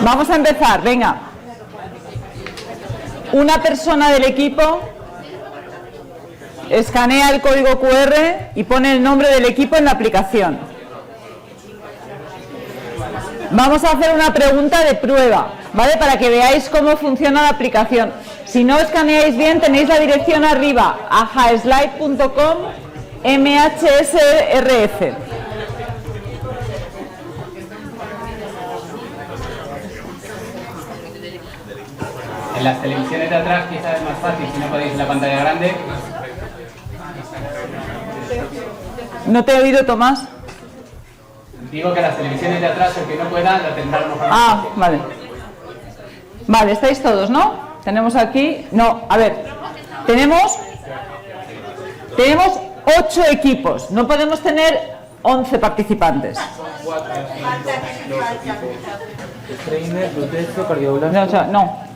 Vamos a empezar, venga. Una persona del equipo escanea el código QR y pone el nombre del equipo en la aplicación. Vamos a hacer una pregunta de prueba, ¿vale? Para que veáis cómo funciona la aplicación. Si no escaneáis bien, tenéis la dirección arriba, ajaslide.com MHSRF. En las televisiones de atrás quizás es más fácil, si no podéis en la pantalla grande. No te he oído, Tomás. Digo que las televisiones de atrás, el que no pueda, la tendrá a lo mejor. Ah, vale. Vale, estáis todos, ¿no? Tenemos aquí... No, a ver. Tenemos 8 equipos. No podemos tener 11 participantes.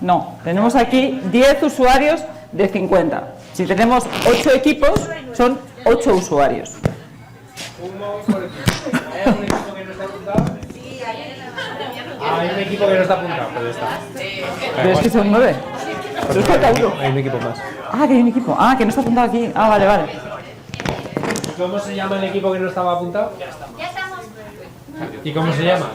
No. Tenemos aquí 10 usuarios de 50. Si tenemos 8 equipos, son 8 usuarios. Hay un equipo que no está apuntado, pues está. Pero es que son 9. Pero es falta uno. Hay un equipo más. Ah, que hay un equipo. Ah, que no está apuntado aquí. Ah, vale. ¿Cómo se llama el equipo que no estaba apuntado? Ya estamos. ¿Y cómo se llama?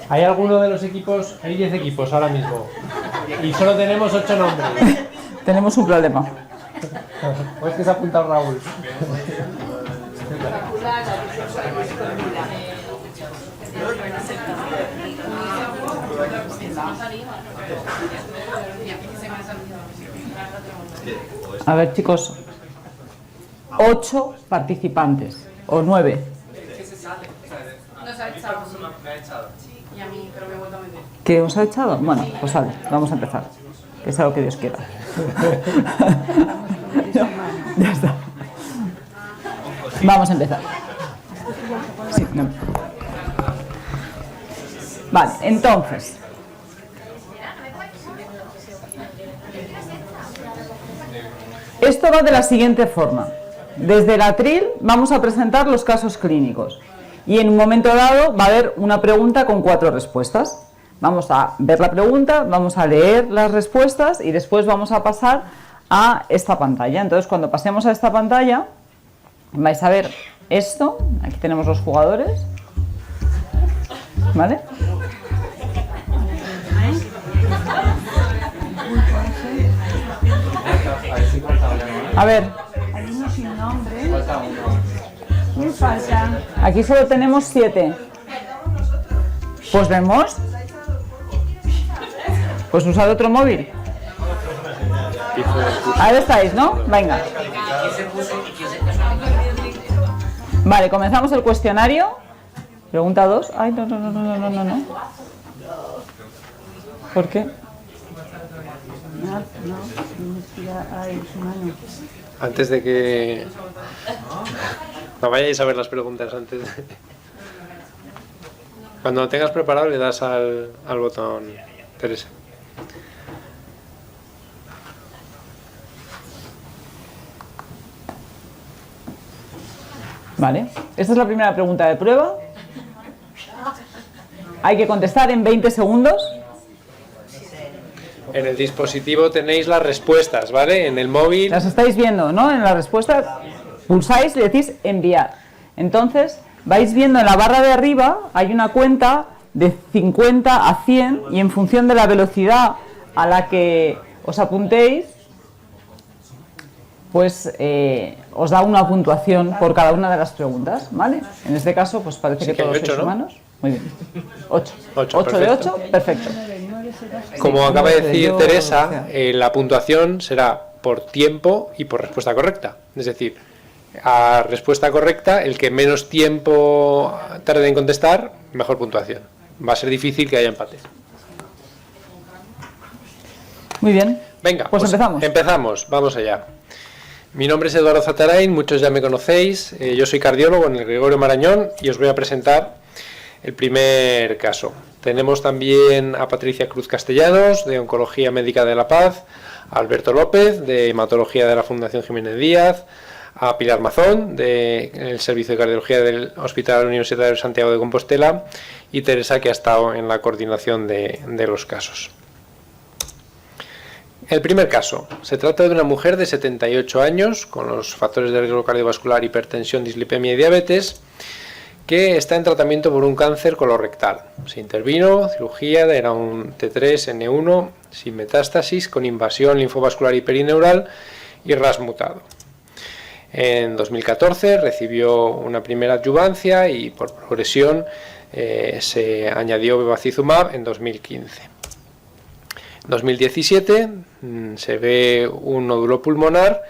¿Hay alguno de los equipos? Hay 10 equipos ahora mismo. Y solo tenemos 8 nombres. Tenemos un problema. ¿O es que se ha apuntado Raúl? A ver, chicos. 8 participantes. O 9. Nos ha echado. Y a mí, pero me he vuelto a meter. ¿Qué os ha echado? Bueno, pues vale, vamos a empezar. Que sea lo que Dios quiera. Ya está. Vamos a empezar. Sí, no. Vale, entonces. Esto va de la siguiente forma. Desde el atril vamos a presentar los casos clínicos. Y en un momento dado va a haber una pregunta con 4 respuestas. Vamos a ver la pregunta, vamos a leer las respuestas y después vamos a pasar a esta pantalla. Entonces, cuando pasemos a esta pantalla, vais a ver esto. Aquí tenemos los jugadores. ¿Vale? A ver. Hay uno sin nombre. Me faltan. Aquí solo tenemos 7. Pues vemos. Pues usad otro móvil. Ahí estáis, ¿no? Venga. Vale, comenzamos el cuestionario. Pregunta 2. Ay, no. ¿Por qué? Antes de que... No vayáis a ver las preguntas antes. Cuando lo tengas preparado le das al botón, Teresa. Vale. Esta es la primera pregunta de prueba. Hay que contestar en 20 segundos. En el dispositivo tenéis las respuestas, ¿vale? En el móvil... Las estáis viendo, ¿no? En la respuesta pulsáis y decís enviar. Entonces, vais viendo en la barra de arriba, hay una cuenta de 50 a 100 y en función de la velocidad a la que os apuntéis, pues os da una puntuación por cada una de las preguntas, ¿vale? En este caso, pues parece Sí, que todos sois 8, ¿no? humanos. Muy bien. 8. 8, 8 de 8, perfecto. Como acaba de decir Yo, Teresa, la puntuación será por tiempo y por respuesta correcta. Es decir, a respuesta correcta, el que menos tiempo tarde en contestar, mejor puntuación. Va a ser difícil que haya empates. Muy bien. Venga, pues empezamos. Empezamos, vamos allá. Mi nombre es Eduardo Zatarain, muchos ya me conocéis. Yo soy cardiólogo en el Gregorio Marañón y os voy a presentar el primer caso. Tenemos también a Patricia Cruz Castellanos, de Oncología Médica de La Paz, a Alberto López, de Hematología de la Fundación Jiménez Díaz, a Pilar Mazón, del Servicio de Cardiología del Hospital Universitario de Santiago de Compostela, y Teresa, que ha estado en la coordinación de los casos. El primer caso. Se trata de una mujer de 78 años, con los factores de riesgo cardiovascular, hipertensión, dislipemia y diabetes, que está en tratamiento por un cáncer colorectal. Se intervino, cirugía, era un T3N1 sin metástasis, con invasión linfovascular y perineural y RAS mutado. En 2014 recibió una primera adyuvancia y por progresión se añadió bevacizumab en 2015. En 2017 se ve un nódulo pulmonar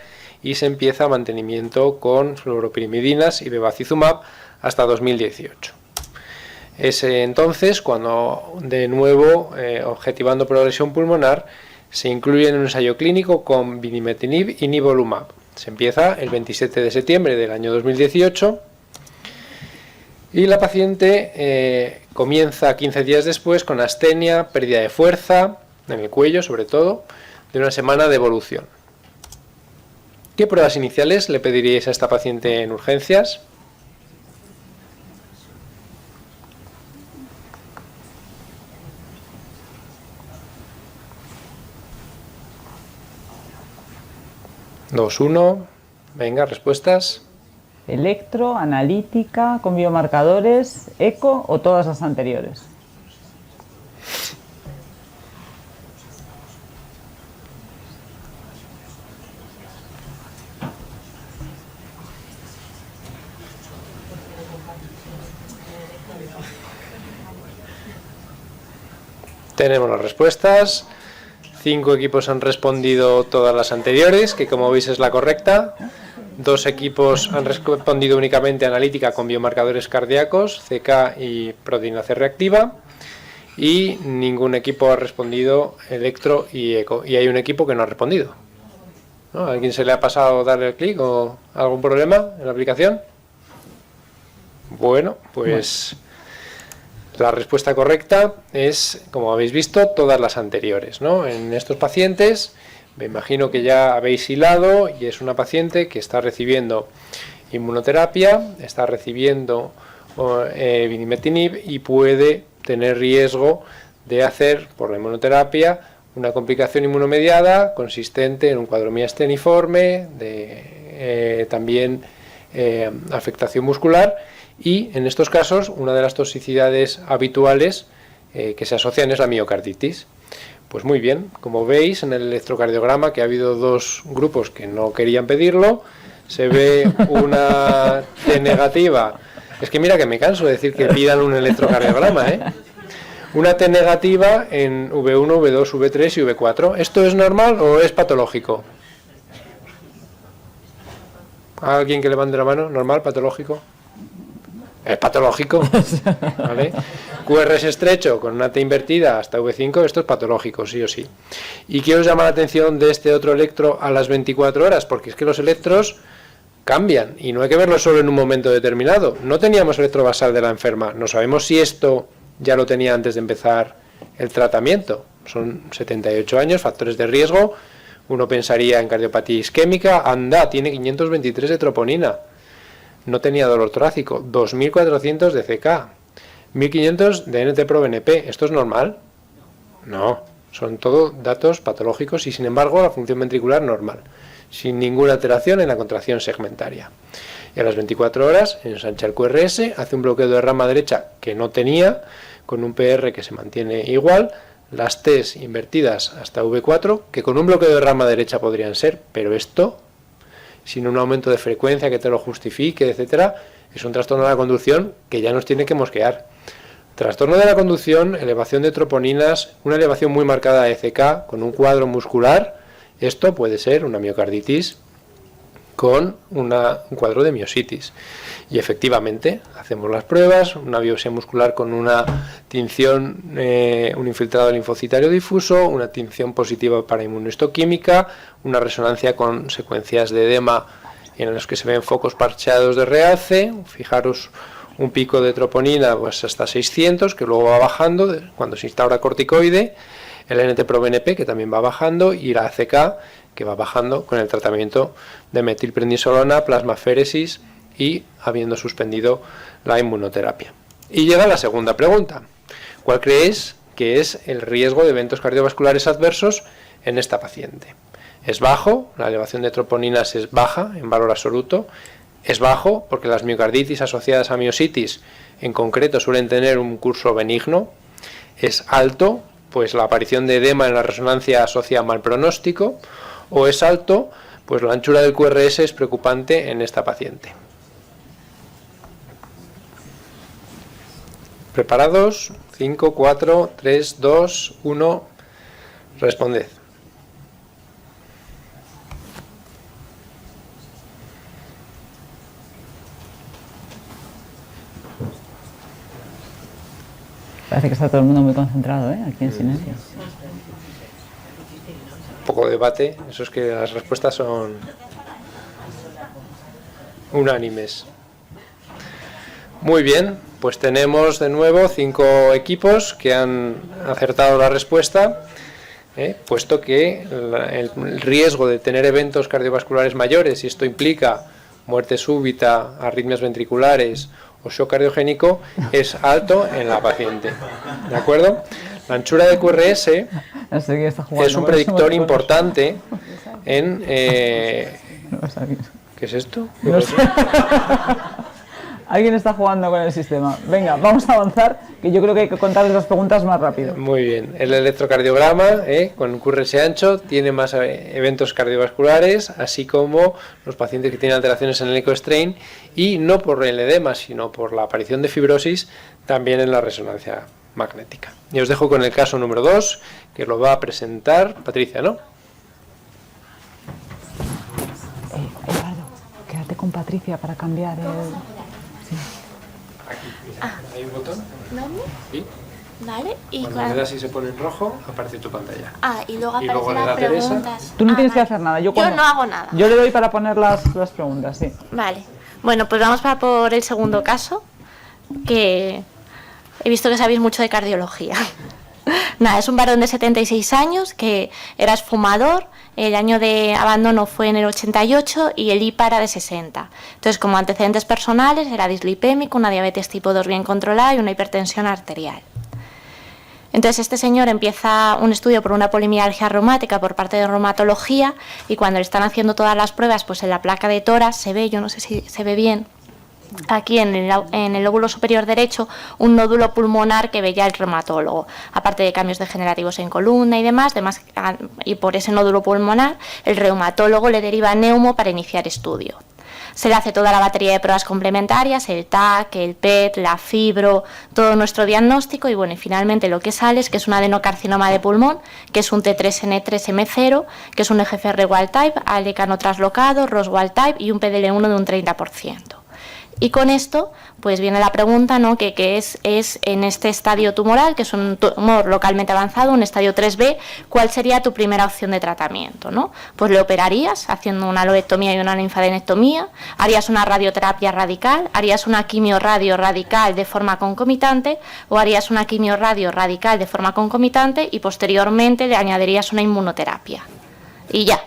y se empieza mantenimiento con fluoropirimidinas y bevacizumab hasta 2018. Es entonces cuando, de nuevo, objetivando progresión pulmonar, se incluye en un ensayo clínico con vinimetinib y nivolumab. Se empieza el 27 de septiembre del año 2018 y la paciente comienza 15 días después con astenia, pérdida de fuerza en el cuello, sobre todo, de una semana de evolución. ¿Qué pruebas iniciales le pediríais a esta paciente en urgencias? Dos, uno. Venga, respuestas. Electro, analítica, con biomarcadores, eco o todas las anteriores. Tenemos las respuestas. 5 equipos han respondido todas las anteriores, que como veis es la correcta. 2 equipos han respondido únicamente analítica con biomarcadores cardíacos, CK y proteína C reactiva. Y ningún equipo ha respondido electro y eco. Y hay un equipo que no ha respondido, ¿no? ¿A alguien se le ha pasado darle el clic o algún problema en la aplicación? Bueno, pues la respuesta correcta es, como habéis visto, todas las anteriores, ¿no? En estos pacientes, me imagino que ya habéis hilado, y es una paciente que está recibiendo inmunoterapia, está recibiendo vinimetinib y puede tener riesgo de hacer, por la inmunoterapia, una complicación inmunomediada consistente en un cuadro miasteniforme, también afectación muscular. Y en estos casos, una de las toxicidades habituales que se asocian es la miocarditis. Pues muy bien, como veis en el electrocardiograma, que ha habido 2 grupos que no querían pedirlo, se ve una T negativa. Es que mira que me canso de decir que pidan un electrocardiograma, ¿eh? Una T negativa en V1, V2, V3 y V4. ¿Esto es normal o es patológico? ¿Alguien que levante la mano? ¿Normal, patológico? Es patológico, ¿vale? QR es estrecho con una T invertida hasta V5, esto es patológico, sí o sí. ¿Y qué os llama la atención de este otro electro a las 24 horas? Porque es que los electros cambian y no hay que verlo solo en un momento determinado. No teníamos electro basal de la enferma, no sabemos si esto ya lo tenía antes de empezar el tratamiento. Son 78 años, factores de riesgo. Uno pensaría en cardiopatía isquémica, anda, tiene 523 de troponina. No tenía dolor torácico, 2.400 de CK, 1.500 de NT-proBNP. ¿Esto es normal? No, son todo datos patológicos y sin embargo la función ventricular normal, sin ninguna alteración en la contracción segmentaria. Y a las 24 horas ensancha el QRS, hace un bloqueo de rama derecha que no tenía, con un PR que se mantiene igual, las T's invertidas hasta V4, que con un bloqueo de rama derecha podrían ser, pero esto, sin un aumento de frecuencia que te lo justifique, etcétera, es un trastorno de la conducción que ya nos tiene que mosquear. Trastorno de la conducción, elevación de troponinas, una elevación muy marcada de CK con un cuadro muscular. Esto puede ser una miocarditis con un cuadro de miositis. Y efectivamente, hacemos las pruebas, una biopsia muscular con una tinción, un infiltrado linfocitario difuso, una tinción positiva para inmunohistoquímica, una resonancia con secuencias de edema en los que se ven focos parcheados de realce. Fijaros, un pico de troponina pues hasta 600, que luego va bajando cuando se instaura corticoide. el NT-proBNP, que también va bajando, y la ACK, que va bajando con el tratamiento de metilprednisolona, plasmaféresis y habiendo suspendido la inmunoterapia. Y llega la segunda pregunta. ¿Cuál creéis que es el riesgo de eventos cardiovasculares adversos en esta paciente? Es bajo, la elevación de troponinas es baja en valor absoluto. Es bajo porque las miocarditis asociadas a miositis en concreto suelen tener un curso benigno. Es alto, pues la aparición de edema en la resonancia asocia mal pronóstico. O es alto, pues la anchura del QRS es preocupante en esta paciente. ¿Preparados? 5, 4, 3, 2, 1. Responded. Parece que está todo el mundo muy concentrado, aquí en silencio. Un poco de debate, eso es que las respuestas son unánimes. Muy bien, pues tenemos de nuevo 5 equipos que han acertado la respuesta, puesto que el riesgo de tener eventos cardiovasculares mayores, y esto implica muerte súbita, arritmias ventriculares o shock cardiogénico, es alto en la paciente. ¿De acuerdo? La anchura de QRS es un predictor importante en... ¿Qué es esto? No sé. Alguien está jugando con el sistema. Venga, vamos a avanzar, que yo creo que hay que contar las preguntas más rápido. Muy bien. El electrocardiograma, con un QRS ancho, tiene más eventos cardiovasculares, así como los pacientes que tienen alteraciones en el ecostrain, y no por el edema, sino por la aparición de fibrosis, también en la resonancia magnética. Y os dejo con el caso número 2, que lo va a presentar Patricia, ¿no? Eduardo, quédate con Patricia para cambiar el... Sí. Aquí, ¿hay un botón? ¿Dónde? Sí. Vale, y Cuando le das y se pone en rojo, aparece tu pantalla. y luego Y luego aparecen le da las Teresa. preguntas. Tú no tienes que vale. hacer nada. Yo no hago nada. Yo le doy para poner las preguntas, sí. Vale. Bueno, pues vamos por el segundo caso, que he visto que sabéis mucho de cardiología. Nada, es un varón de 76 años que era fumador, el año de abandono fue en el 88 y el IPA era de 60. Entonces, como antecedentes personales, era dislipémico, una diabetes tipo 2 bien controlada y una hipertensión arterial. Entonces, este señor empieza un estudio por una polimialgia reumática por parte de reumatología, y cuando le están haciendo todas las pruebas, pues en la placa de tórax se ve, yo no sé si se ve bien, aquí en el lóbulo superior derecho, un nódulo pulmonar que veía el reumatólogo, aparte de cambios degenerativos en columna y demás, y por ese nódulo pulmonar el reumatólogo le deriva a neumo para iniciar estudio. Se le hace toda la batería de pruebas complementarias, el TAC, el PET, la fibro, todo nuestro diagnóstico, y bueno, y finalmente lo que sale es que es un adenocarcinoma de pulmón, que es un T3N3M0, que es un EGFR wild type, ALK no traslocado, ROS wild type y un PDL1 de un 30%. Y con esto, pues viene la pregunta, ¿no? Que es en este estadio tumoral, que es un tumor localmente avanzado, un estadio 3B, ¿cuál sería tu primera opción de tratamiento, ¿no? Pues le operarías haciendo una loectomía y una linfadenectomía, harías una radioterapia radical, harías una quimio-radio radical de forma concomitante, o harías una quimio-radio radical de forma concomitante y posteriormente le añadirías una inmunoterapia. Y ya.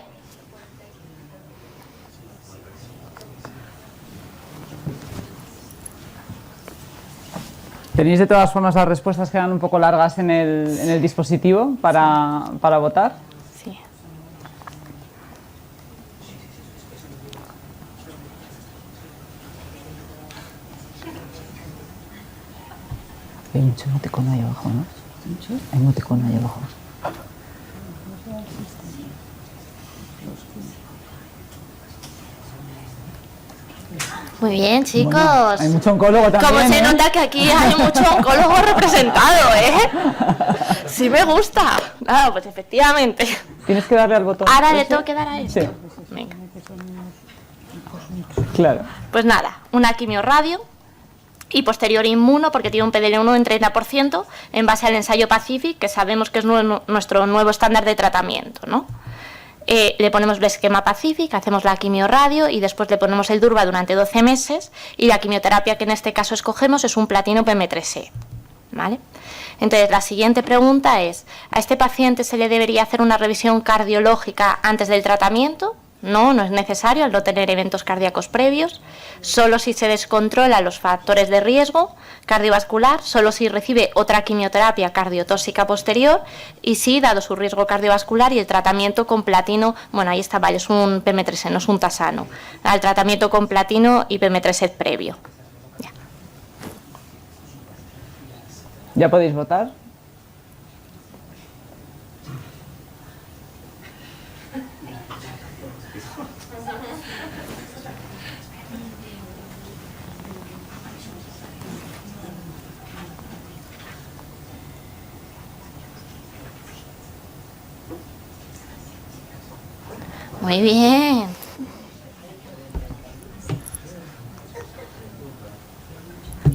Tenéis de todas formas las respuestas, quedan un poco largas en el dispositivo para votar. Sí. Hay mucho emoticono ahí abajo, ¿no? Hay emoticono ahí abajo. Muy bien, chicos. Bueno, hay mucho oncólogo también. Como se nota que aquí hay mucho oncólogo representado, Sí me gusta. Ah, pues efectivamente. Tienes que darle al botón. Ahora le tengo que dar a esto. Sí. Venga. Claro. Pues nada, una quimio-radio y posterior inmuno, porque tiene un PDL1 en 30%, en base al ensayo Pacific, que sabemos que es nuestro nuevo estándar de tratamiento, ¿no? Le ponemos el esquema Pacific, hacemos la quimio-radio y después le ponemos el Durva durante 12 meses, y la quimioterapia que en este caso escogemos es un platino PM3E. ¿vale? Entonces, la siguiente pregunta es, ¿a este paciente se le debería hacer una revisión cardiológica antes del tratamiento? No, no es necesario al no tener eventos cardíacos previos, solo si se descontrolan los factores de riesgo cardiovascular, solo si recibe otra quimioterapia cardiotóxica posterior y si, dado su riesgo cardiovascular y el tratamiento con platino, bueno, ahí está, vale, es un PM3, no es un tasano, al tratamiento con platino y PM3 previo. ¿Ya podéis votar? Muy bien.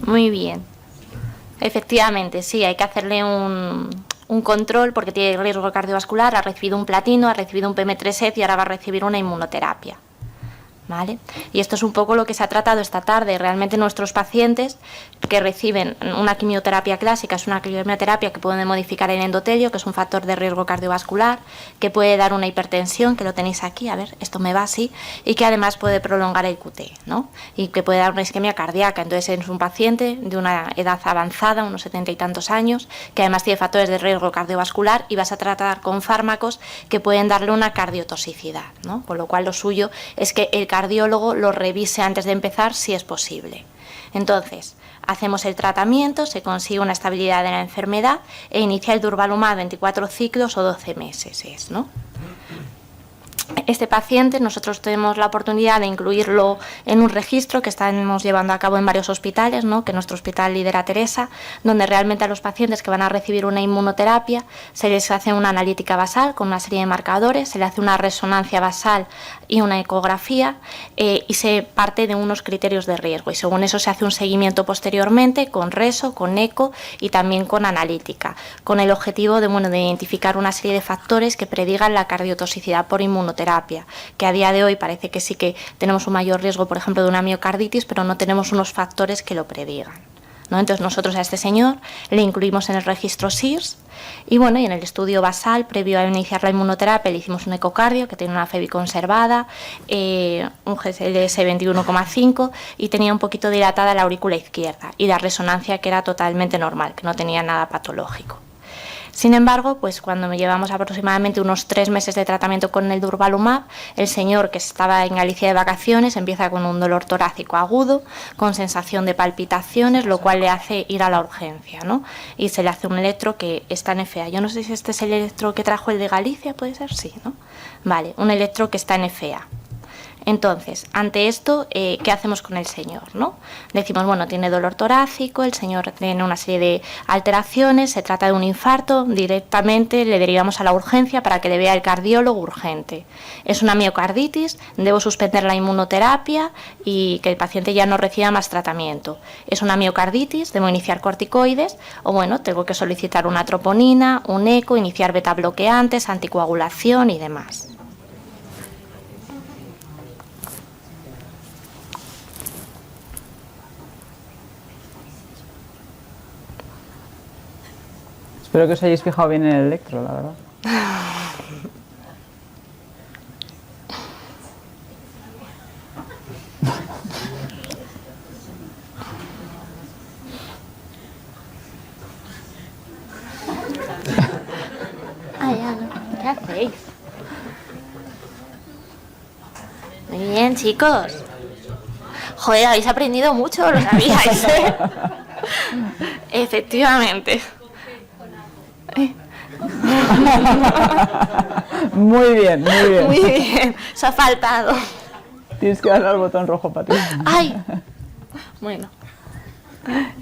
Muy bien. Efectivamente, sí, hay que hacerle un control porque tiene riesgo cardiovascular, ha recibido un platino, ha recibido un PM3 y ahora va a recibir una inmunoterapia. ¿Vale? Y esto es un poco lo que se ha tratado esta tarde. Realmente nuestros pacientes que reciben una quimioterapia clásica, es una quimioterapia que puede modificar el endotelio, que es un factor de riesgo cardiovascular, que puede dar una hipertensión, que lo tenéis aquí, a ver, esto me va así, y que además puede prolongar el QT, ¿no? Y que puede dar una isquemia cardíaca. Entonces es un paciente de una edad avanzada, unos 70 y tantos años, que además tiene factores de riesgo cardiovascular y vas a tratar con fármacos que pueden darle una cardiotoxicidad, ¿no? Con lo cual lo suyo es que el cardiólogo lo revise antes de empezar si es posible. Entonces, hacemos el tratamiento, se consigue una estabilidad de la enfermedad e inicia el durvalumab 24 ciclos o 12 meses, ¿no? Este paciente nosotros tenemos la oportunidad de incluirlo en un registro que estamos llevando a cabo en varios hospitales, ¿no? Que nuestro hospital lidera Teresa, donde realmente a los pacientes que van a recibir una inmunoterapia se les hace una analítica basal con una serie de marcadores, se le hace una resonancia basal y una ecografía y se parte de unos criterios de riesgo y según eso se hace un seguimiento posteriormente con reso, con eco y también con analítica, con el objetivo de, bueno, de identificar una serie de factores que predigan la cardiotoxicidad por inmunoterapia, que a día de hoy parece que sí que tenemos un mayor riesgo, por ejemplo, de una miocarditis, pero no tenemos unos factores que lo predigan, ¿no? Entonces nosotros a este señor le incluimos en el registro SIRS y bueno, y en el estudio basal previo a iniciar la inmunoterapia le hicimos un ecocardio que tiene una FEBI conservada, un GSLS 21,5 y tenía un poquito dilatada la aurícula izquierda y la resonancia que era totalmente normal, que no tenía nada patológico. Sin embargo, pues cuando llevamos aproximadamente unos 3 meses de tratamiento con el durvalumab, el señor que estaba en Galicia de vacaciones empieza con un dolor torácico agudo, con sensación de palpitaciones, lo cual le hace ir a la urgencia, ¿no? Y se le hace un electro que está en FA. Yo no sé si este es el electro que trajo el de Galicia, ¿puede ser? Sí, ¿no? Vale, un electro que está en FA. Entonces, ante esto, ¿qué hacemos con el señor, no? Decimos, bueno, tiene dolor torácico, el señor tiene una serie de alteraciones, se trata de un infarto, directamente le derivamos a la urgencia para que le vea el cardiólogo urgente. Es una miocarditis, debo suspender la inmunoterapia y que el paciente ya no reciba más tratamiento. Es una miocarditis, debo iniciar corticoides o, bueno, tengo que solicitar una troponina, un eco, iniciar beta bloqueantes, anticoagulación y demás. Espero que os hayáis fijado bien en el electro, la verdad. ¿Qué hacéis? Muy bien, chicos. Joder, habéis aprendido mucho, lo sabíais, ¿eh? Efectivamente. Muy bien, muy bien. Muy bien, se ha faltado. Tienes que darle al botón rojo, Pati. ¡Ay! Bueno.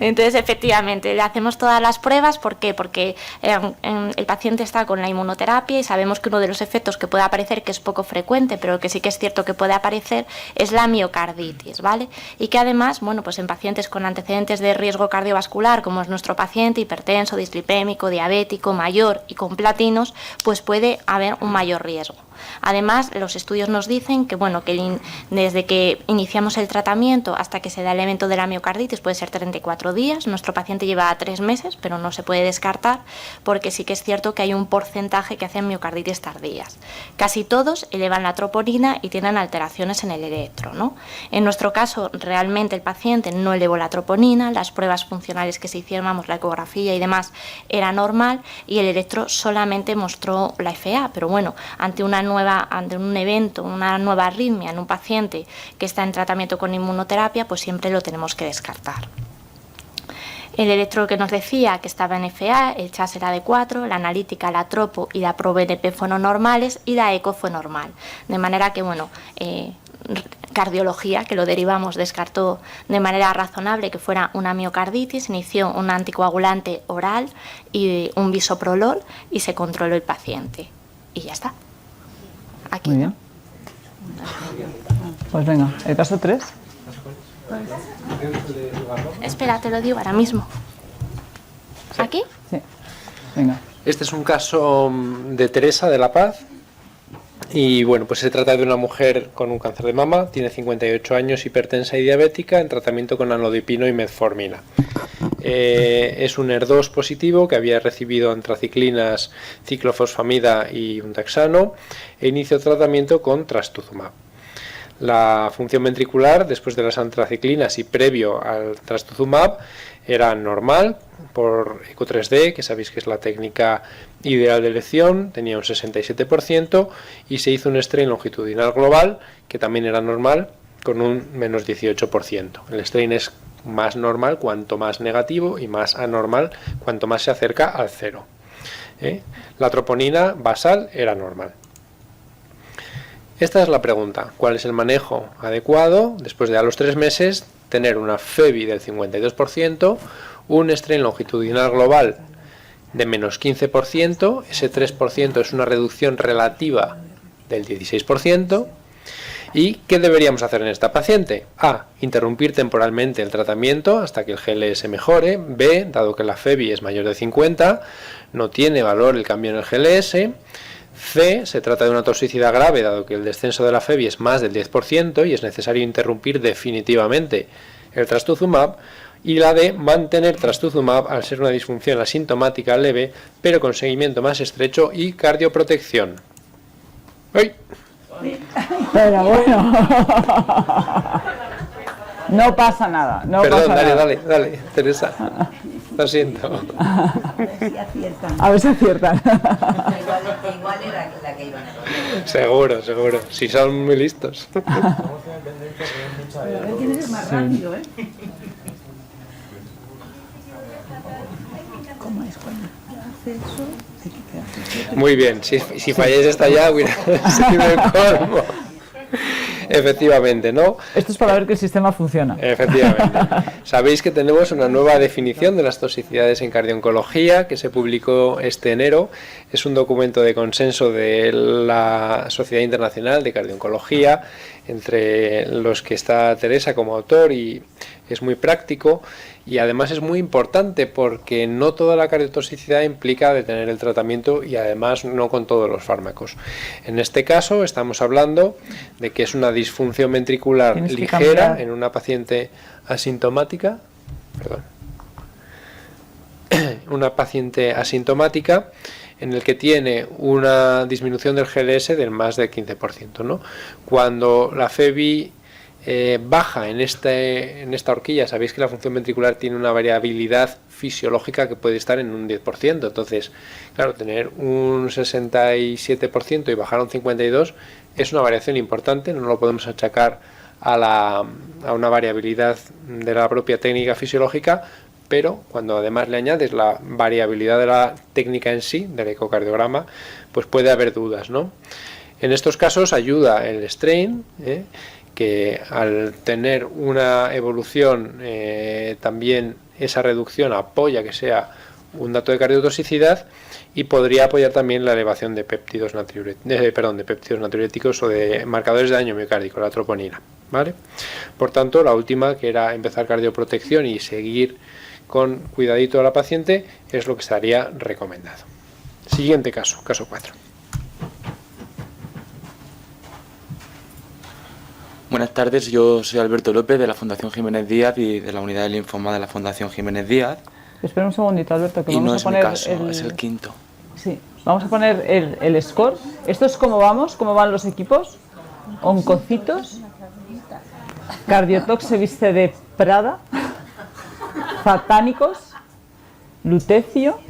Entonces, efectivamente, le hacemos todas las pruebas. ¿Por qué? Porque el paciente está con la inmunoterapia y sabemos que uno de los efectos que puede aparecer, que es poco frecuente, pero que sí que es cierto que puede aparecer, es la miocarditis, ¿vale? Y que además, bueno, pues en pacientes con antecedentes de riesgo cardiovascular, como es nuestro paciente, hipertenso, dislipémico, diabético, mayor y con platinos, pues puede haber un mayor riesgo. Además, los estudios nos dicen que, bueno, que desde que iniciamos el tratamiento hasta que se da el evento de la miocarditis puede ser 34 días. Nuestro paciente lleva 3 meses, pero no se puede descartar porque sí que es cierto que hay un porcentaje que hacen miocarditis tardías. Casi todos elevan la troponina y tienen alteraciones en el electro, ¿no? En nuestro caso, realmente el paciente no elevó la troponina, las pruebas funcionales que se hicieron, vamos, la ecografía y demás, era normal y el electro solamente mostró la FA, pero bueno, ante un evento, una nueva arritmia en un paciente que está en tratamiento con inmunoterapia, pues siempre lo tenemos que descartar. El electro que nos decía que estaba en FA, el CHAS era de 4, la analítica, la tropo y la ProBNP fueron normales y la eco fue normal. De manera que, bueno, cardiología, que lo derivamos, descartó de manera razonable que fuera una miocarditis, inició un anticoagulante oral y un bisoprolol y se controló el paciente. Y ya está. Aquí. Muy bien. Pues venga, el caso 3. Espera, te lo digo ahora mismo. ¿Aquí? Sí. Venga. Este es un caso de Teresa de la Paz. Y bueno, pues se trata de una mujer con un cáncer de mama, tiene 58 años, hipertensa y diabética, en tratamiento con anlodipino y metformina. Es un ER2 positivo que había recibido antraciclinas, ciclofosfamida y un taxano e inició tratamiento con trastuzumab. La función ventricular después de las antraciclinas y previo al trastuzumab era normal por eco 3D, que sabéis que es la técnica ideal de elección, tenía un 67% y se hizo un strain longitudinal global que también era normal con un menos 18%. El strain es más normal cuanto más negativo y más anormal cuanto más se acerca al cero. La troponina basal era normal. Esta es la pregunta: ¿cuál es el manejo adecuado después de a los 3 meses tener una FEBI del 52%, un strain longitudinal global de menos 15%, ese 3% es una reducción relativa del 16%, ¿y qué deberíamos hacer en esta paciente? A. Interrumpir temporalmente el tratamiento hasta que el GLS mejore. B. Dado que la FEBI es mayor de 50, no tiene valor el cambio en el GLS. C. Se trata de una toxicidad grave, dado que el descenso de la FEBI es más del 10% y es necesario interrumpir definitivamente el trastuzumab. Y la D. Mantener trastuzumab al ser una disfunción asintomática leve, pero con seguimiento más estrecho y cardioprotección. ¡Ay! Pero bueno. No pasa nada. No Perdón, pasa nada. dale, Teresa. Lo siento. A ver si aciertan. A ver si aciertan. Igual era la que iban a poner. Seguro. Si son muy listos. A ver quién es más rápido, ¿eh? ¿Cómo es cuando hace eso? Muy bien. Si falláis esta ya, hubiera sido el colmo. Efectivamente, ¿no? Esto es para ver que el sistema funciona. Efectivamente. Sabéis que tenemos una nueva definición de las toxicidades en cardiooncología que se publicó este enero. Es un documento de consenso de la Sociedad Internacional de Cardiooncología, entre los que está Teresa como autor, y es muy práctico y además es muy importante porque no toda la cardiotoxicidad implica detener el tratamiento y además no con todos los fármacos. En este caso estamos hablando de que es una disfunción ventricular ligera en una paciente asintomática, una paciente asintomática en el que tiene una disminución del GLS del más del 15%, ¿no? Cuando la FEBI baja en esta horquilla, sabéis que la función ventricular tiene una variabilidad fisiológica que puede estar en un 10%, entonces, claro, tener un 67% y bajar a un 52% es una variación importante, no lo podemos achacar a una variabilidad de la propia técnica fisiológica, pero cuando además le añades la variabilidad de la técnica en sí, del ecocardiograma, pues puede haber dudas, ¿no? En estos casos ayuda el strain, que al tener una evolución también esa reducción apoya que sea un dato de cardiotoxicidad y podría apoyar también la elevación de péptidos natriuréticos o de marcadores de daño miocárdico, la troponina, ¿vale? Por tanto, la última, que era empezar cardioprotección y seguir con cuidadito a la paciente, es lo que estaría recomendado. Siguiente caso, caso 4. Buenas tardes, yo soy Alberto López de la Fundación Jiménez Díaz y de la unidad de linfoma de la Fundación Jiménez Díaz. Espera un segundito, Alberto, que Y vamos no a es mi poner caso, es el quinto. Sí, vamos a poner el score. ¿Esto es cómo vamos? ¿Cómo van los equipos? Oncocitos. Cardiotox se viste de Prada. Zatánicos. Lutecio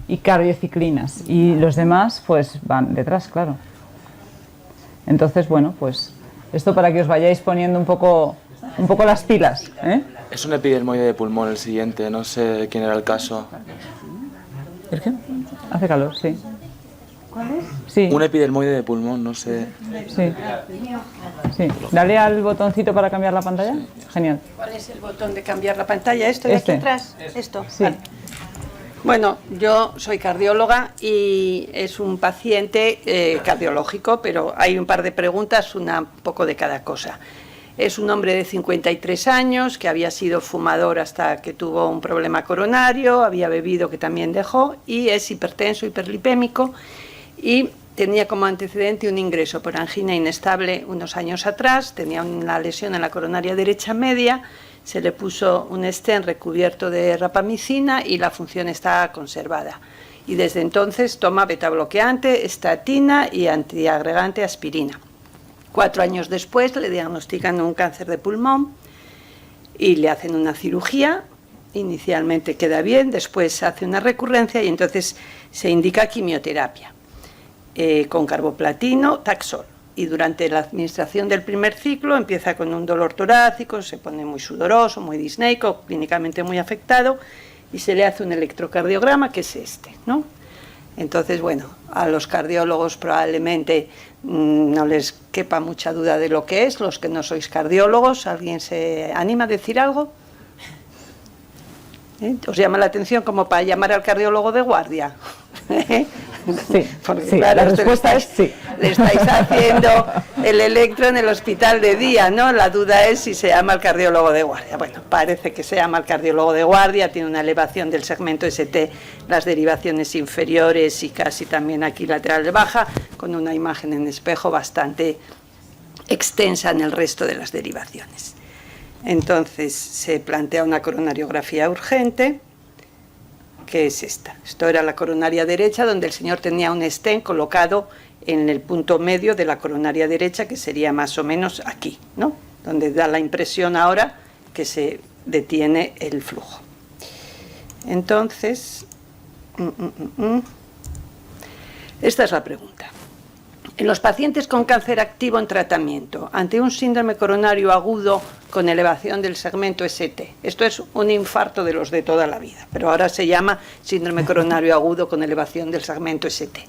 y cardiociclinas. Y los demás pues van detrás, claro. Entonces, bueno, pues esto para que os vayáis poniendo un poco las pilas, ¿eh? Es un epidermoide de pulmón el siguiente, no sé quién era el caso. ¿El qué? Hace calor, sí. ¿Cuál es? Sí. Un epidermoide de pulmón, no sé. Sí. Sí. Dale al botoncito para cambiar la pantalla. Genial. ¿Cuál es el botón de cambiar la pantalla? ¿Esto de aquí atrás? Esto. Sí. Vale. Bueno, yo soy cardióloga y es un paciente cardiológico, pero hay un par de preguntas, un poco de cada cosa. Es un hombre de 53 años que había sido fumador hasta que tuvo un problema coronario, había bebido que también dejó y es hipertenso, hiperlipémico y tenía como antecedente un ingreso por angina inestable unos años atrás, tenía una lesión en la coronaria derecha media, se le puso un stent recubierto de rapamicina y la función está conservada. Y desde entonces toma betabloqueante, estatina y antiagregante aspirina. 4 años después le diagnostican un cáncer de pulmón y le hacen una cirugía. Inicialmente queda bien, después hace una recurrencia y entonces se indica quimioterapia con carboplatino, Taxol. Y durante la administración del primer ciclo empieza con un dolor torácico, se pone muy sudoroso, muy disneico, clínicamente muy afectado, y se le hace un electrocardiograma, que es este, ¿no? Entonces, bueno, a los cardiólogos probablemente no les quepa mucha duda de lo que es, los que no sois cardiólogos, ¿alguien se anima a decir algo? ¿Os llama la atención como para llamar al cardiólogo de guardia? Sí, porque, sí, claro, la respuesta es sí. Le estáis haciendo el electro en el hospital de día, ¿no? La duda es si se llama al cardiólogo de guardia. Bueno, parece que se llama al cardiólogo de guardia, tiene una elevación del segmento ST, las derivaciones inferiores y casi también aquí lateral baja, con una imagen en espejo bastante extensa en el resto de las derivaciones. Entonces se plantea una coronariografía urgente, que es esta. Esto era la coronaria derecha, donde el señor tenía un stent colocado en el punto medio de la coronaria derecha, que sería más o menos aquí, ¿no? Donde da la impresión ahora que se detiene el flujo. Entonces, esta es la pregunta. En los pacientes con cáncer activo en tratamiento, ante un síndrome coronario agudo con elevación del segmento ST, esto es un infarto de los de toda la vida, pero ahora se llama síndrome coronario agudo con elevación del segmento ST.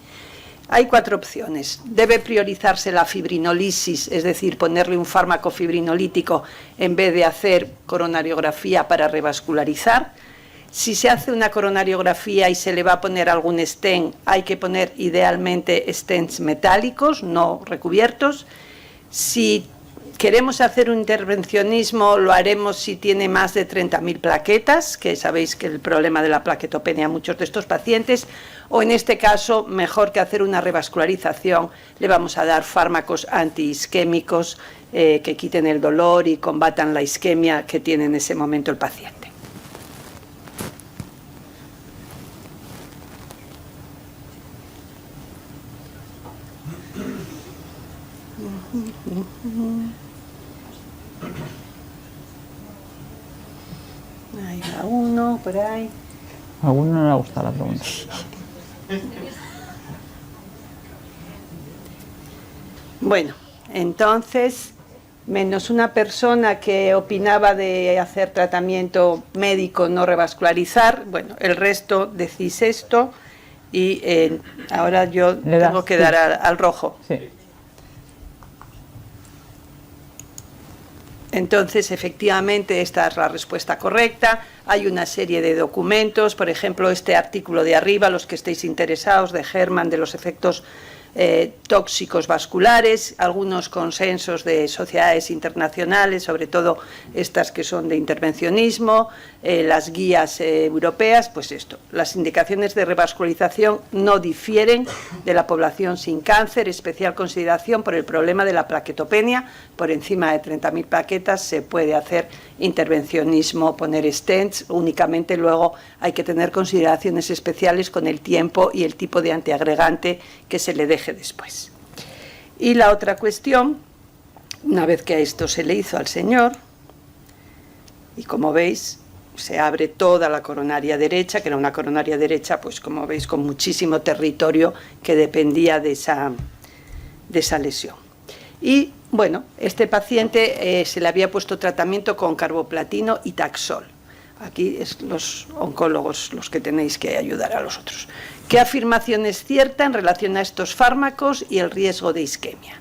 Hay 4 opciones. Debe priorizarse la fibrinolisis, es decir, ponerle un fármaco fibrinolítico en vez de hacer coronariografía para revascularizar. Si se hace una coronariografía y se le va a poner algún stent, hay que poner idealmente stents metálicos, no recubiertos. Si queremos hacer un intervencionismo, lo haremos si tiene más de 30.000 plaquetas, que sabéis que el problema de la plaquetopenia a muchos de estos pacientes, o en este caso, mejor que hacer una revascularización, le vamos a dar fármacos antiisquémicos que quiten el dolor y combatan la isquemia que tiene en ese momento el paciente. Ahí va uno, por ahí. A alguno no le ha gustado la pregunta. Bueno, entonces, menos una persona que opinaba de hacer tratamiento médico, no revascularizar, bueno, el resto decís esto y ahora yo tengo que dar al rojo. Sí. Entonces, efectivamente, esta es la respuesta correcta. Hay una serie de documentos, por ejemplo, este artículo de arriba, los que estéis interesados, de Herman, de los efectos tóxicos vasculares, algunos consensos de sociedades internacionales, sobre todo estas que son de intervencionismo, las guías europeas, pues esto, las indicaciones de revascularización no difieren de la población sin cáncer, especial consideración por el problema de la plaquetopenia, por encima de 30.000 plaquetas se puede hacer intervencionismo, poner stents, únicamente luego hay que tener consideraciones especiales con el tiempo y el tipo de antiagregante que se le deje después. Y la otra cuestión, una vez que a esto se le hizo al señor, y como veis, se abre toda la coronaria derecha, que era una coronaria derecha, pues como veis, con muchísimo territorio que dependía de esa lesión. Y bueno, este paciente se le había puesto tratamiento con carboplatino y Taxol. Aquí es los oncólogos los que tenéis que ayudar a los otros. ¿Qué afirmación es cierta en relación a estos fármacos y el riesgo de isquemia?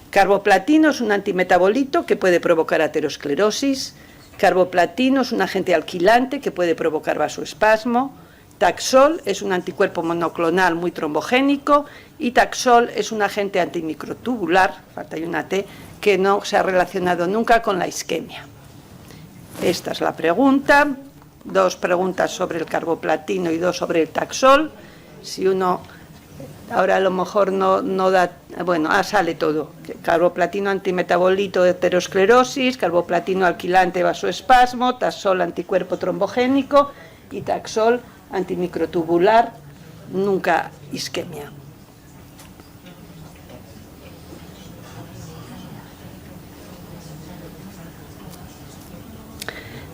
Carboplatino es un antimetabolito que puede provocar aterosclerosis. Carboplatino es un agente alquilante que puede provocar vasoespasmo. Taxol es un anticuerpo monoclonal muy trombogénico y Taxol es un agente antimicrotubular, falta ahí una T, que no se ha relacionado nunca con la isquemia. Esta es la pregunta, 2 preguntas sobre el carboplatino y 2 sobre el Taxol. Si uno, ahora a lo mejor no da, bueno, sale todo. Carboplatino antimetabolito de aterosclerosis, carboplatino alquilante vasoespasmo, Taxol anticuerpo trombogénico y Taxol antimicrotubular, nunca isquemia.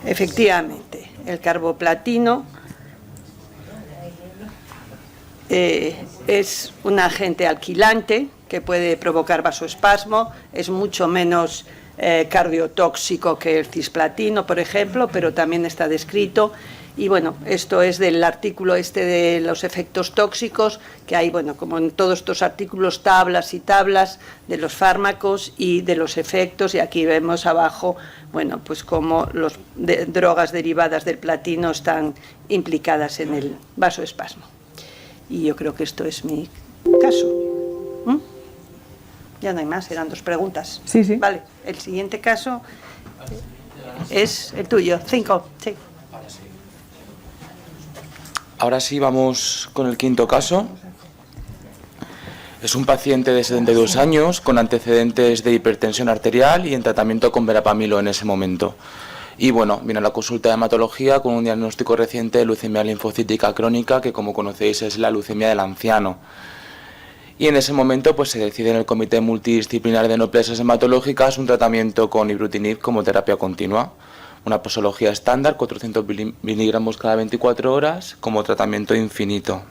Efectivamente, el carboplatino es un agente alquilante que puede provocar vasoespasmo, es mucho menos cardiotóxico que el cisplatino, por ejemplo, pero también está descrito. Y bueno, esto es del artículo este de los efectos tóxicos, que hay, bueno, como en todos estos artículos, tablas y tablas de los fármacos y de los efectos, y aquí vemos abajo, bueno, pues cómo las drogas derivadas del platino están implicadas en el vasoespasmo. Y yo creo que esto es mi caso. Ya no hay más, eran 2 preguntas. Sí, sí. Vale, el siguiente caso es el tuyo, 5, sí. Ahora sí, vamos con el quinto caso. Es un paciente de 72 años con antecedentes de hipertensión arterial y en tratamiento con verapamilo en ese momento. Y bueno, viene a la consulta de hematología con un diagnóstico reciente de leucemia linfocítica crónica, que como conocéis es la leucemia del anciano. Y en ese momento pues se decide en el Comité Multidisciplinar de Neoplasias Hematológicas un tratamiento con ibrutinib como terapia continua. Una posología estándar, 400 miligramos cada 24 horas, como tratamiento infinito.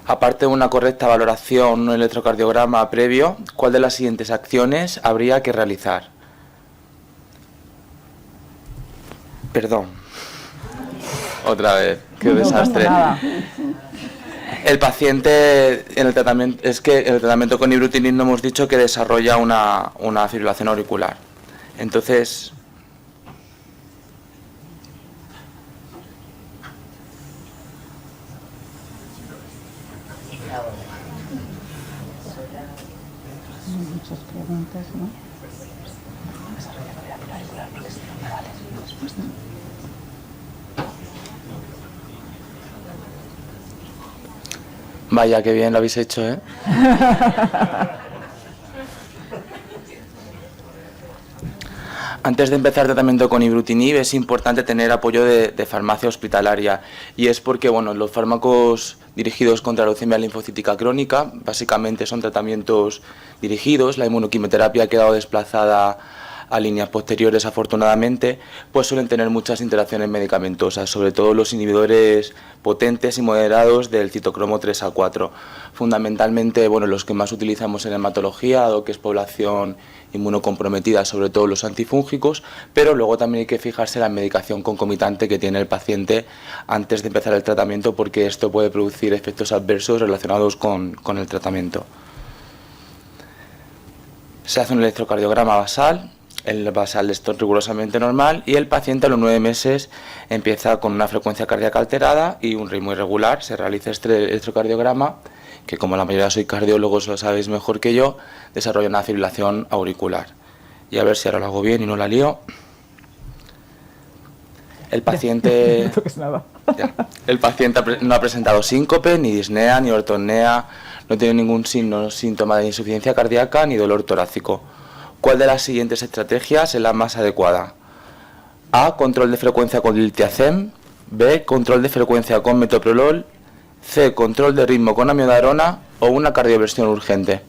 Aparte de una correcta valoración, un electrocardiograma previo, ¿cuál de las siguientes acciones habría que realizar? Perdón. Otra vez, qué desastre. El paciente en el tratamiento con ibrutinib no hemos dicho que desarrolla una fibrilación auricular. Entonces, muchas preguntas, ¿no? vaya, qué bien lo habéis hecho, ¿eh? Antes de empezar tratamiento con ibrutinib es importante tener apoyo de farmacia hospitalaria, y es porque bueno, los fármacos dirigidos contra la leucemia linfocítica crónica básicamente son tratamientos dirigidos. La inmunoquimioterapia ha quedado desplazada a líneas posteriores afortunadamente, pues suelen tener muchas interacciones medicamentosas, sobre todo los inhibidores potentes y moderados del citocromo 3A4. Fundamentalmente, bueno, los que más utilizamos en hematología, dado que es población inmunocomprometida, sobre todo los antifúngicos, pero luego también hay que fijarse en la medicación concomitante que tiene el paciente antes de empezar el tratamiento, porque esto puede producir efectos adversos relacionados con el tratamiento. Se hace un electrocardiograma basal. El basal es rigurosamente normal y el paciente a los 9 meses empieza con una frecuencia cardíaca alterada y un ritmo irregular. Se realiza este electrocardiograma que como la mayoría sois cardiólogos lo sabéis mejor que yo, desarrolla una fibrilación auricular. Y a ver si ahora lo hago bien y no la lío. El paciente, No toques nada. el paciente no ha presentado síncope, ni disnea, ni ortopnea, no tiene ningún síntoma de insuficiencia cardíaca ni dolor torácico. ¿Cuál de las siguientes estrategias es la más adecuada? A. Control de frecuencia con diltiazem. B. Control de frecuencia con metoprolol. C. Control de ritmo con amiodarona o una cardioversión urgente.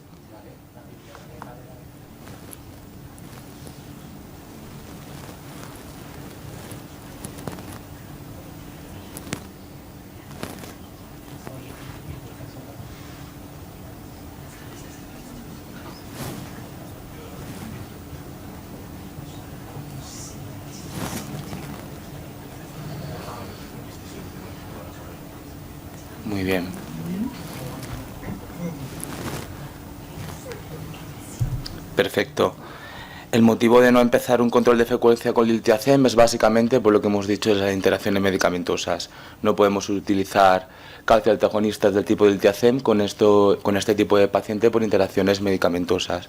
Muy bien. Perfecto. El motivo de no empezar un control de frecuencia con diltiazem es básicamente por lo que hemos dicho de las interacciones medicamentosas. No podemos utilizar calcioantagonistas del tipo diltiazem con este tipo de paciente por interacciones medicamentosas.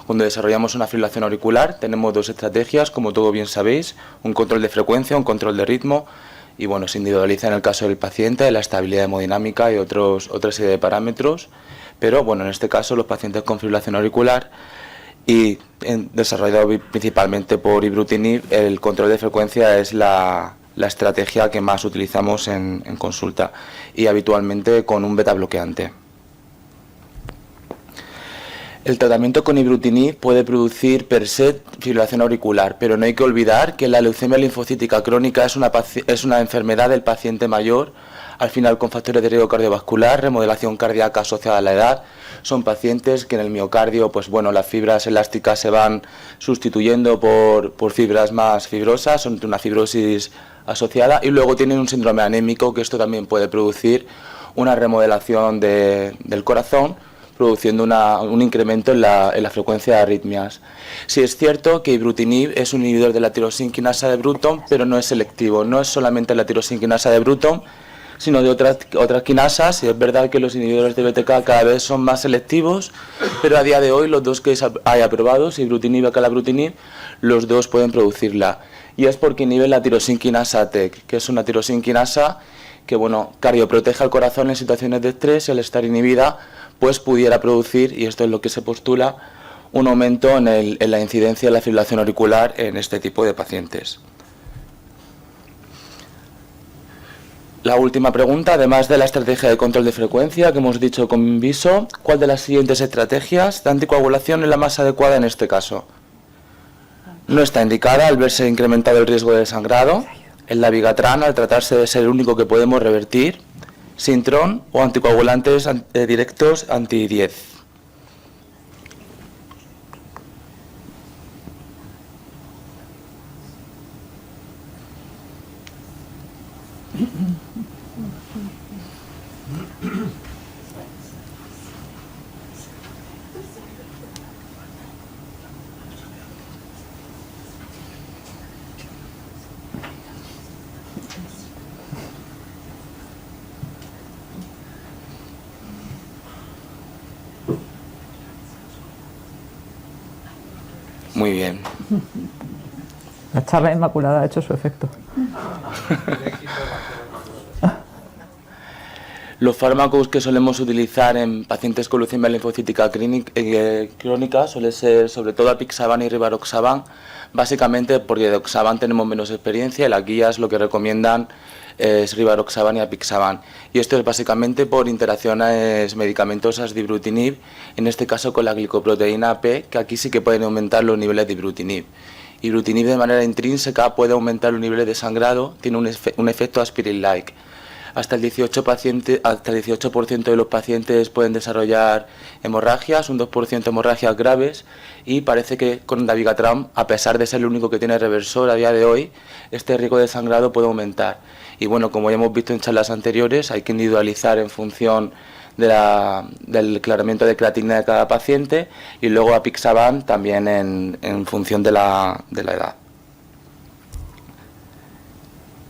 Cuando desarrollamos una fibrilación auricular tenemos dos estrategias, como todos bien sabéis, un control de frecuencia, un control de ritmo. Y bueno, se individualiza en el caso del paciente la estabilidad hemodinámica y otra serie de parámetros, pero bueno, en este caso los pacientes con fibrilación auricular y desarrollado principalmente por ibrutinib, el control de frecuencia es la estrategia que más utilizamos en consulta y habitualmente con un beta bloqueante. El tratamiento con ibrutinib puede producir per se fibrilación auricular, pero no hay que olvidar que la leucemia linfocítica crónica es una enfermedad del paciente mayor, al final con factores de riesgo cardiovascular, remodelación cardíaca asociada a la edad. Son pacientes que en el miocardio, pues bueno, las fibras elásticas se van sustituyendo por fibras más fibrosas, son una fibrosis asociada y luego tienen un síndrome anémico, que esto también puede producir una remodelación del corazón, produciendo un incremento en la frecuencia de arritmias. Sí es cierto que ibrutinib es un inhibidor de la tirosinquinasa de Bruton, pero no es selectivo, no es solamente la tirosinquinasa de Bruton, sino de otras quinasas, y es verdad que los inhibidores de BTK cada vez son más selectivos, pero a día de hoy los dos que hay aprobados, ibrutinib y acalabrutinib, los dos pueden producirla, y es porque inhiben la tirosinquinasa TEC, que es una tirosinquinasa que, bueno, cardioprotege al corazón en situaciones de estrés, y al estar inhibida, pues pudiera producir, y esto es lo que se postula, un aumento en la incidencia de la fibrilación auricular en este tipo de pacientes. La última pregunta, además de la estrategia de control de frecuencia que hemos dicho con viso, ¿cuál de las siguientes estrategias de anticoagulación es la más adecuada en este caso? No está indicada al verse incrementado el riesgo de sangrado, el dabigatran al tratarse de ser el único que podemos revertir, Sintron o anticoagulantes directos anti-10. Muy bien. La charla inmaculada ha hecho su efecto. Los fármacos que solemos utilizar en pacientes con leucemia linfocítica crónica suele ser sobre todo apixaban y rivaroxaban, básicamente porque de oxaban tenemos menos experiencia y las guías lo que recomiendan es rivaroxaban y apixaban. Y esto es básicamente por interacciones medicamentosas de ibrutinib, en este caso con la glicoproteína P, que aquí sí que pueden aumentar los niveles de ibrutinib. Ibrutinib de manera intrínseca puede aumentar los niveles de sangrado, tiene un efecto aspirin-like. Hasta el 18% de los pacientes pueden desarrollar hemorragias, un 2% hemorragias graves, y parece que con dabigatran, a pesar de ser el único que tiene reversor a día de hoy, este riesgo de sangrado puede aumentar. Y bueno, como ya hemos visto en charlas anteriores, hay que individualizar en función del claramiento de creatinina de cada paciente, y luego apixaban también en función de la edad.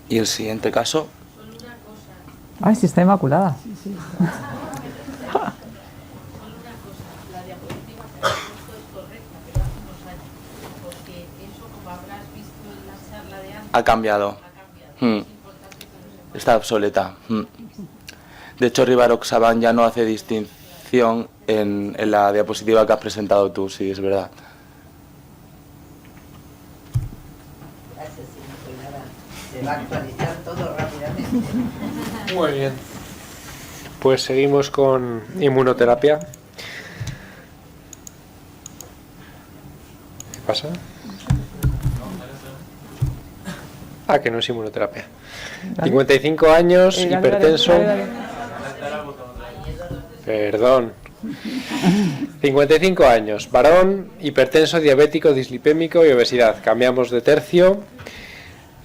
Y el siguiente caso. Ay, sí está inmaculada. Ha cambiado. Está obsoleta. De hecho, Rivaroxaban ya no hace distinción en la diapositiva que has presentado tú, sí, es verdad. Gracias, sí, pues nada, se va a actualizar todo rápidamente. Muy bien. Pues seguimos con inmunoterapia. ¿Qué pasa? Ah, que no es inmunoterapia. 55 años, hipertenso. Perdón. 55 años, varón, hipertenso, diabético, dislipémico y obesidad. Cambiamos de tercio.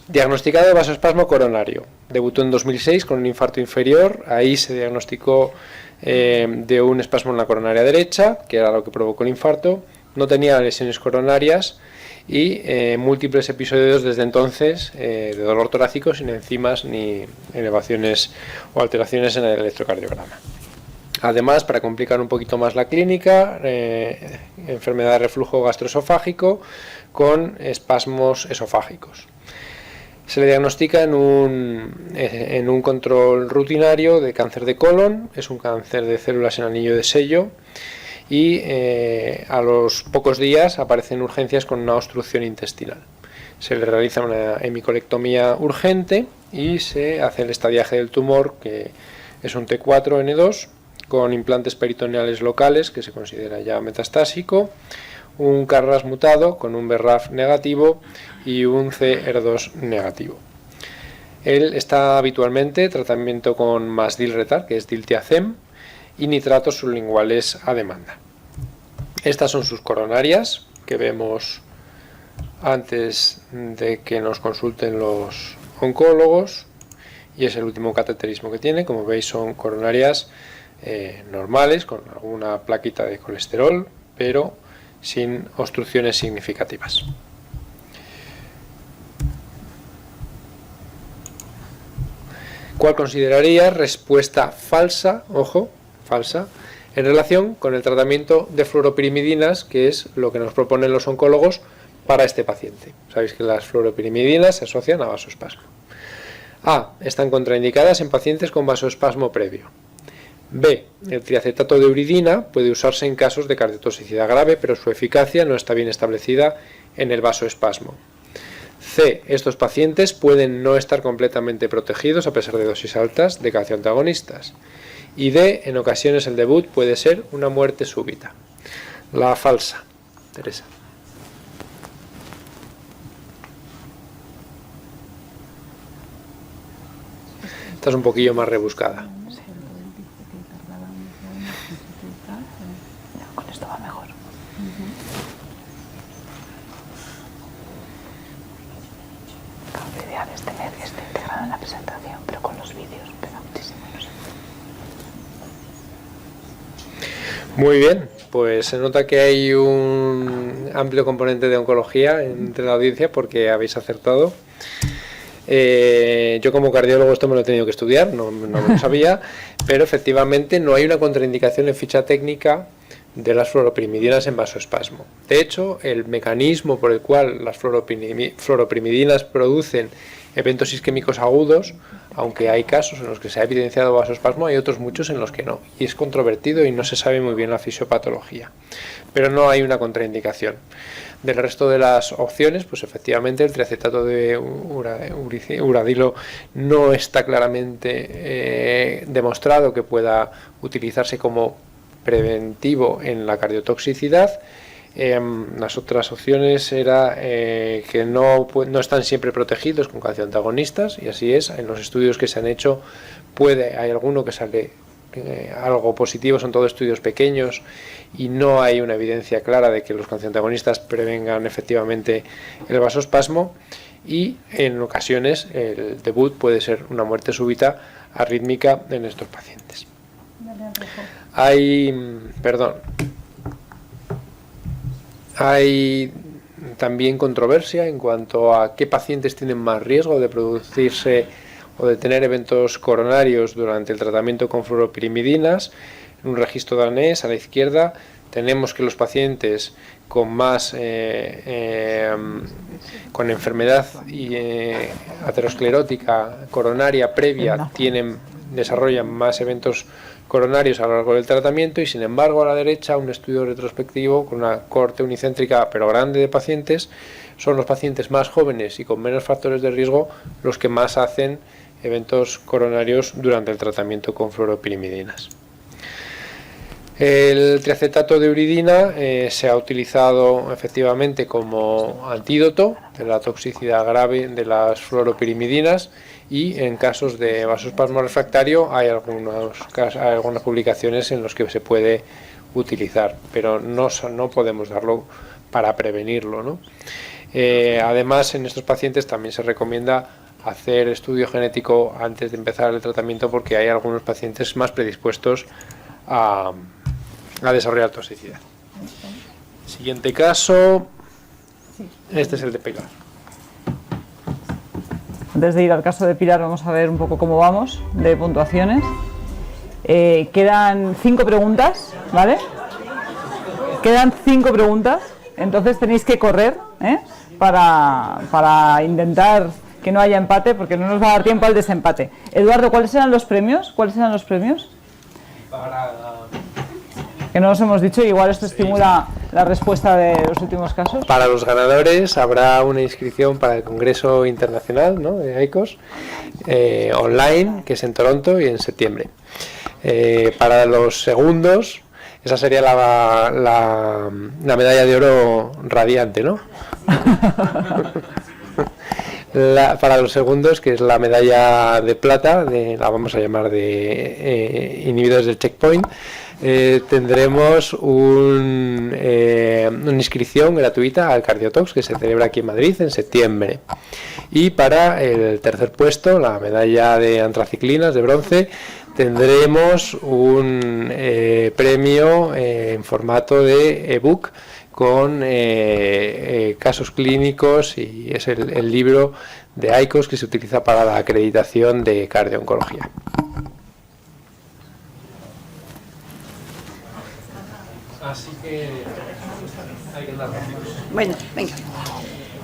Diagnosticado de vasoespasmo coronario. Debutó en 2006 con un infarto inferior. Ahí se diagnosticó de un espasmo en la coronaria derecha, que era lo que provocó el infarto. No tenía lesiones coronarias y múltiples episodios desde entonces de dolor torácico sin enzimas ni elevaciones o alteraciones en el electrocardiograma. Además, para complicar un poquito más la clínica, enfermedad de reflujo gastroesofágico con espasmos esofágicos. Se le diagnostica en un control rutinario de cáncer de colon, es un cáncer de células en anillo de sello y a los pocos días aparecen urgencias con una obstrucción intestinal. Se le realiza una hemicolectomía urgente y se hace el estadiaje del tumor, que es un T4N2, con implantes peritoneales locales, que se considera ya metastásico, un KRAS mutado con un BRAF negativo y un CR2 negativo. Él está habitualmente tratamiento con Masdilretar, que es diltiazem, y nitratos sublinguales a demanda. Estas son sus coronarias, que vemos antes de que nos consulten los oncólogos, y es el último cateterismo que tiene. Como veis, son coronarias normales, con alguna plaquita de colesterol, pero sin obstrucciones significativas. ¿Cuál consideraría respuesta falsa, ojo, falsa, en relación con el tratamiento de fluoropirimidinas, que es lo que nos proponen los oncólogos para este paciente? Sabéis que las fluoropirimidinas se asocian a vasoespasmo. A. Están contraindicadas en pacientes con vasoespasmo previo. B. El triacetato de uridina puede usarse en casos de cardiotoxicidad grave, pero su eficacia no está bien establecida en el vasoespasmo. C. Estos pacientes pueden no estar completamente protegidos a pesar de dosis altas de calcioantagonistas. Y D. En ocasiones el debut puede ser una muerte súbita. La falsa. Teresa. Esta es un poquillo más rebuscada. Con esto va mejor. Lo ideal es tener este integrado en la presentación, pero con los vídeos pega muchísimo. No sé. Muy bien, pues se nota que hay un amplio componente de oncología entre la audiencia, porque habéis acertado. Yo como cardiólogo esto me lo he tenido que estudiar, no lo sabía, pero efectivamente no hay una contraindicación en ficha técnica de las fluoropirimidinas en vasoespasmo. De hecho, el mecanismo por el cual las fluoropirimidinas producen eventos isquémicos agudos, aunque hay casos en los que se ha evidenciado vasoespasmo, hay otros muchos en los que no, y es controvertido y no se sabe muy bien la fisiopatología, pero no hay una contraindicación. Del resto de las opciones, pues efectivamente el triacetato de uradilo no está claramente demostrado que pueda utilizarse como preventivo en la cardiotoxicidad. Las otras opciones era que no están siempre protegidos con calcioantagonistas, y así es. En los estudios que se han hecho hay alguno que sale algo positivo, son todos estudios pequeños y no hay una evidencia clara de que los calcioantagonistas prevengan efectivamente el vasoespasmo, y en ocasiones el debut puede ser una muerte súbita arrítmica en estos pacientes. Hay también controversia en cuanto a qué pacientes tienen más riesgo de producirse o de tener eventos coronarios durante el tratamiento con fluoropirimidinas. En un registro danés a la izquierda tenemos que los pacientes con más con enfermedad aterosclerótica coronaria previa desarrollan más eventos coronarios a lo largo del tratamiento, y sin embargo a la derecha un estudio retrospectivo con una cohorte unicéntrica pero grande de pacientes. Son los pacientes más jóvenes y con menos factores de riesgo los que más hacen eventos coronarios durante el tratamiento con fluoropirimidinas. El triacetato de uridina se ha utilizado efectivamente como antídoto de la toxicidad grave de las fluoropirimidinas, y en casos de vasospasmo refractario hay algunas publicaciones en las que se puede utilizar, pero no podemos darlo para prevenirlo, ¿no? Además, en estos pacientes también se recomienda hacer estudio genético antes de empezar el tratamiento, porque hay algunos pacientes más predispuestos a desarrollar toxicidad. Siguiente caso, este es el de Pilar. Antes de ir al caso de Pilar, vamos a ver un poco cómo vamos de puntuaciones. Quedan 5 preguntas, ¿vale? Quedan 5 preguntas, entonces tenéis que correr, para intentar que no haya empate, porque no nos va a dar tiempo al desempate. Eduardo, ¿cuáles eran los premios? Que no nos hemos dicho, igual esto estimula la respuesta de los últimos casos. Para los ganadores habrá una inscripción para el Congreso Internacional, ¿no?, de AICOS, online, que es en Toronto y en septiembre. Para los segundos, esa sería la medalla de oro radiante, ¿no? Para los segundos, que es la medalla de plata, la vamos a llamar de inhibidores del checkpoint, tendremos una inscripción gratuita al Cardiotox, que se celebra aquí en Madrid en septiembre. Y para el tercer puesto, la medalla de antraciclinas de bronce, tendremos un premio en formato de ebook con casos clínicos, y es el libro de AICOS que se utiliza para la acreditación de cardiooncología. Así que hay que dar rápidos. Bueno, venga.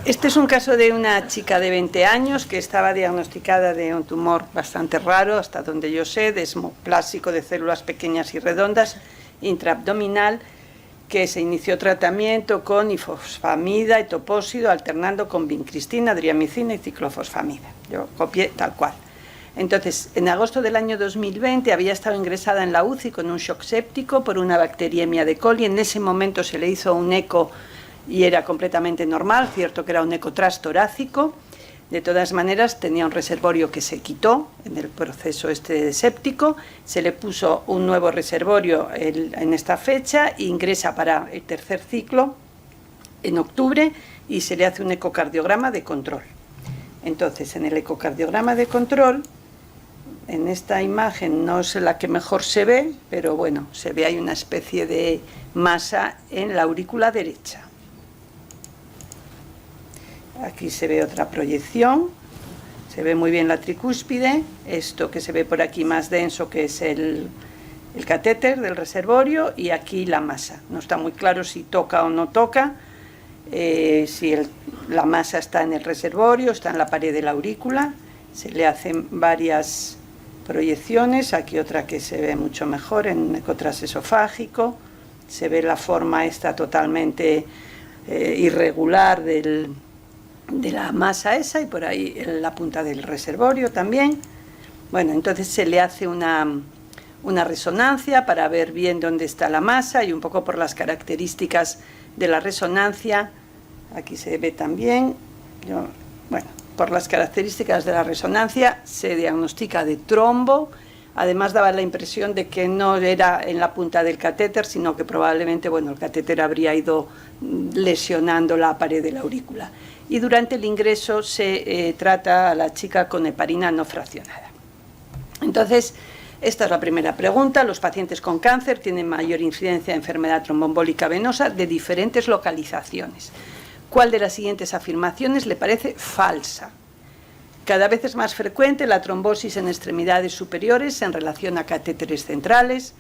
Este es un caso de una chica de 20 años que estaba diagnosticada de un tumor bastante raro, hasta donde yo sé, desmoplásico de células pequeñas y redondas, intraabdominal, que se inició tratamiento con ifosfamida, etopósido, alternando con vincristina, driamicina y ciclofosfamida. Yo copié tal cual. Entonces, en agosto del año 2020 había estado ingresada en la UCI con un shock séptico por una bacteriemia de coli. En ese momento se le hizo un eco y era completamente normal, cierto que era un eco transtorácico. De todas maneras, tenía un reservorio que se quitó en el proceso séptico, se le puso un nuevo reservorio en esta fecha, e ingresa para el tercer ciclo en octubre y se le hace un ecocardiograma de control. Entonces, en el ecocardiograma de control, en esta imagen no es la que mejor se ve, pero bueno, se ve hay una especie de masa en la aurícula derecha. Aquí se ve otra proyección, se ve muy bien la tricúspide, esto que se ve por aquí más denso, que es el catéter del reservorio, y aquí la masa. No está muy claro si toca o no toca, si la masa está en el reservorio, está en la pared de la aurícula. Se le hacen varias proyecciones, aquí otra que se ve mucho mejor en ecotrasesofágico, se ve la forma esta totalmente irregular de la masa esa, y por ahí en la punta del reservorio también. Bueno, entonces se le hace una resonancia para ver bien dónde está la masa, y un poco por las características de la resonancia, aquí se ve también, por las características de la resonancia se diagnostica de trombo. Además daba la impresión de que no era en la punta del catéter, sino que probablemente el catéter habría ido lesionando la pared de la aurícula. Y durante el ingreso se trata a la chica con heparina no fraccionada. Entonces, esta es la primera pregunta. Los pacientes con cáncer tienen mayor incidencia de enfermedad tromboembólica venosa de diferentes localizaciones. ¿Cuál de las siguientes afirmaciones le parece falsa? Cada vez es más frecuente la trombosis en extremidades superiores en relación a catéteres centrales.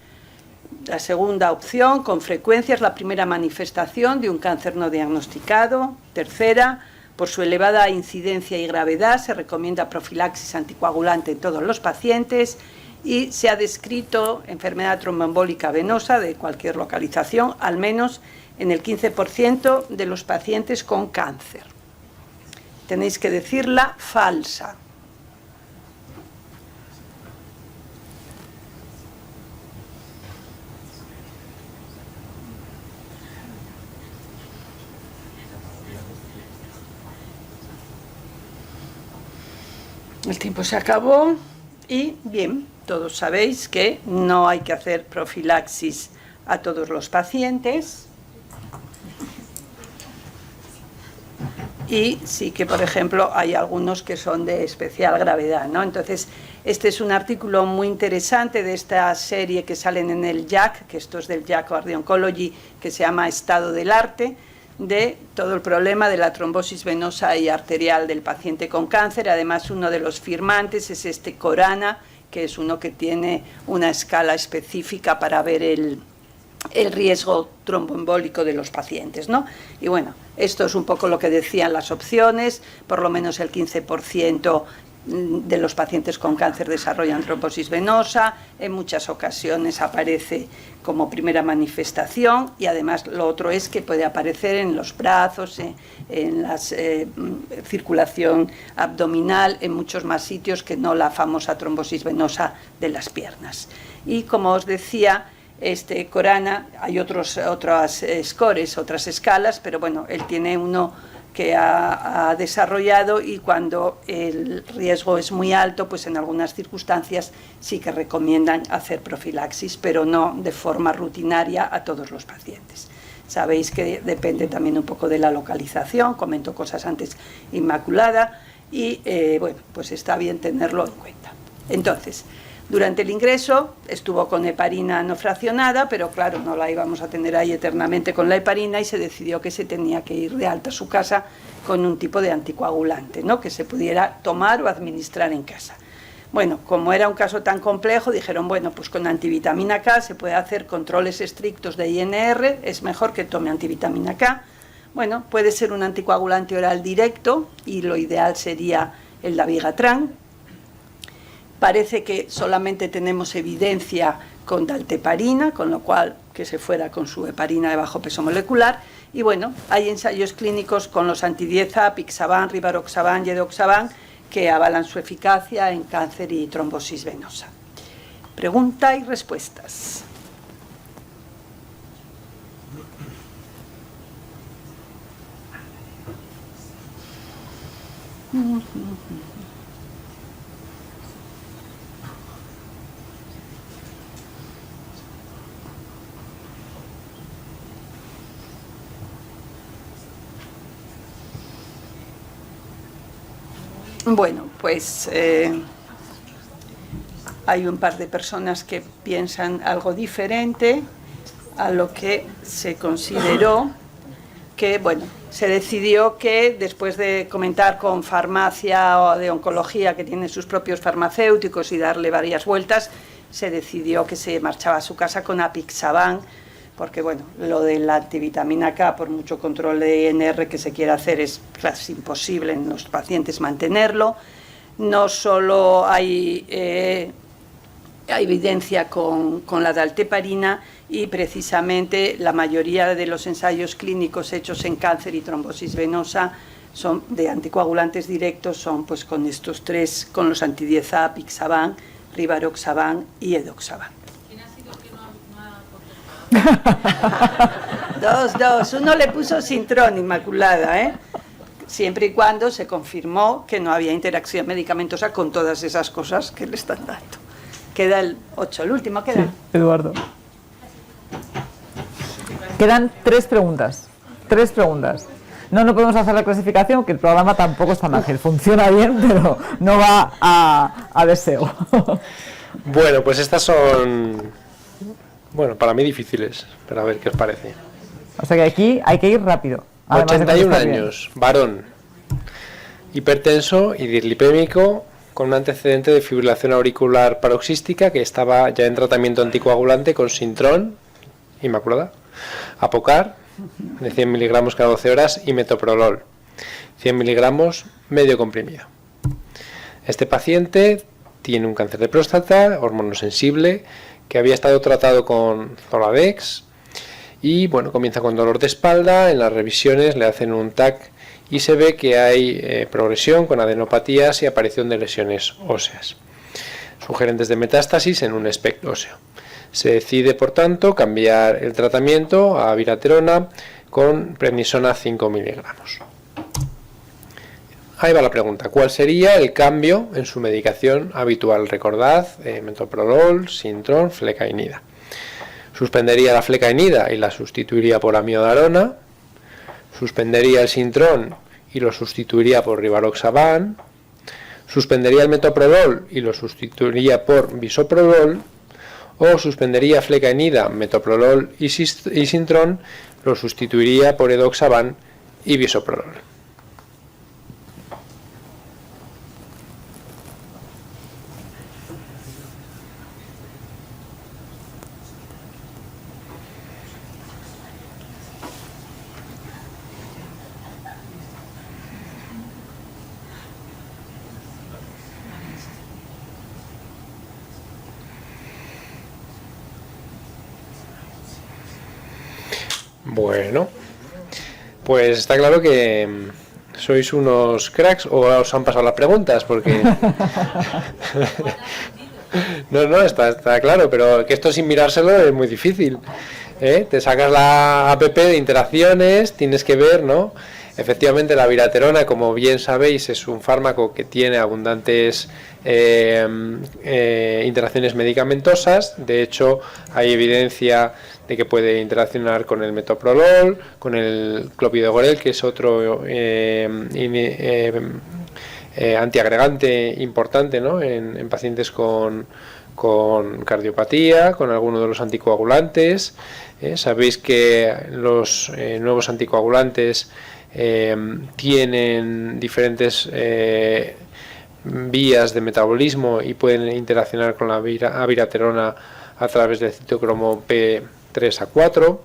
La segunda opción, con frecuencia, es la primera manifestación de un cáncer no diagnosticado. Tercera, por su elevada incidencia y gravedad, se recomienda profilaxis anticoagulante en todos los pacientes y se ha descrito enfermedad tromboembólica venosa de cualquier localización, al menos en el 15% de los pacientes con cáncer. Tenéis que decirla falsa. El tiempo se acabó y, bien, todos sabéis que no hay que hacer profilaxis a todos los pacientes. Y sí que, por ejemplo, hay algunos que son de especial gravedad, ¿no? Entonces, este es un artículo muy interesante de esta serie que salen en el JAC, que esto es del JAC Cardio Oncology, que se llama Estado del Arte, de todo el problema de la trombosis venosa y arterial del paciente con cáncer. Además, uno de los firmantes es este Corana, que es uno que tiene una escala específica para ver el riesgo tromboembólico de los pacientes, ¿no? Y bueno, esto es un poco lo que decían las opciones. Por lo menos el 15% de los pacientes con cáncer desarrollan trombosis venosa. En muchas ocasiones aparece como primera manifestación y además lo otro es que puede aparecer en los brazos, en la circulación abdominal, en muchos más sitios que no la famosa trombosis venosa de las piernas. Y como os decía, este Corana, hay otras scores, otras escalas, pero bueno, él tiene uno que ha desarrollado y cuando el riesgo es muy alto, pues en algunas circunstancias sí que recomiendan hacer profilaxis, pero no de forma rutinaria a todos los pacientes. Sabéis que depende también un poco de la localización, comento cosas antes, Inmaculada, y bueno, pues está bien tenerlo en cuenta. Entonces, durante el ingreso estuvo con heparina no fraccionada, pero claro, no la íbamos a tener ahí eternamente con la heparina y se decidió que se tenía que ir de alta a su casa con un tipo de anticoagulante, ¿no?, que se pudiera tomar o administrar en casa. Bueno, como era un caso tan complejo, dijeron, bueno, pues con antivitamina K se puede hacer controles estrictos de INR, es mejor que tome antivitamina K. Bueno, puede ser un anticoagulante oral directo y lo ideal sería el dabigatran. Parece que solamente tenemos evidencia con dalteparina, con lo cual que se fuera con su heparina de bajo peso molecular. Y bueno, hay ensayos clínicos con los anti-10A, apixaban, rivaroxaban y edoxaban, que avalan su eficacia en cáncer y trombosis venosa. Pregunta y respuestas. Bueno, pues hay un par de personas que piensan algo diferente a lo que se consideró, que bueno, se decidió que después de comentar con farmacia de oncología que tiene sus propios farmacéuticos y darle varias vueltas, se decidió que se marchaba a su casa con apixaban, porque bueno, lo de la antivitamina K, por mucho control de INR que se quiera hacer, es casi imposible en los pacientes mantenerlo. No solo hay evidencia con la dalteparina y precisamente la mayoría de los ensayos clínicos hechos en cáncer y trombosis venosa son de anticoagulantes directos, son pues con estos tres, con los anti-10A, apixaban, rivaroxaban y edoxaban. Dos. Uno le puso Sintrón, Inmaculada, ¿eh? Siempre y cuando se confirmó que no había interacción medicamentosa con todas esas cosas que le están dando. Queda el 8, el último queda. Sí, Eduardo. Quedan 3 preguntas. 3 preguntas. No podemos hacer la clasificación, que el programa tampoco está ágil. Funciona bien, pero no va a deseo. Bueno, pues estas son... Bueno, para mí difíciles, pero a ver qué os parece. O sea que aquí hay que ir rápido. 81 años, varón, hipertenso y dislipémico, con un antecedente de fibrilación auricular paroxística que estaba ya en tratamiento anticoagulante con Sintron, Inmaculada, Apocar, de 100 miligramos cada 12 horas, y metoprolol, 100 miligramos medio comprimido. Este paciente tiene un cáncer de próstata, hormonosensible, que había estado tratado con Zoladex y bueno, comienza con dolor de espalda. En las revisiones le hacen un TAC y se ve que hay progresión con adenopatías y aparición de lesiones óseas sugerentes de metástasis en un SPECT óseo. Se decide, por tanto, cambiar el tratamiento a viraterona con prednisona 5 miligramos. Ahí va la pregunta: ¿cuál sería el cambio en su medicación habitual? Recordad, metoprolol, Sintron, flecainida. Suspendería la flecainida y la sustituiría por amiodarona. Suspendería el Sintron y lo sustituiría por rivaroxaban. Suspendería el metoprolol y lo sustituiría por bisoprolol. O suspendería flecainida, metoprolol y Sintron, lo sustituiría por edoxaban y bisoprolol. Bueno, pues está claro que sois unos cracks, o os han pasado las preguntas, porque no, está claro, pero que esto sin mirárselo es muy difícil, ¿eh? Te sacas la app de interacciones, tienes que ver, ¿no? Efectivamente, la viraterona, como bien sabéis, es un fármaco que tiene abundantes interacciones medicamentosas. De hecho, hay evidencia de que puede interaccionar con el metoprolol, con el clopidogrel, que es otro antiagregante importante, ¿no? en pacientes con cardiopatía, con alguno de los anticoagulantes. Sabéis que los nuevos anticoagulantes tienen diferentes vías de metabolismo y pueden interaccionar con la viraterona a través del citocromo P3A4,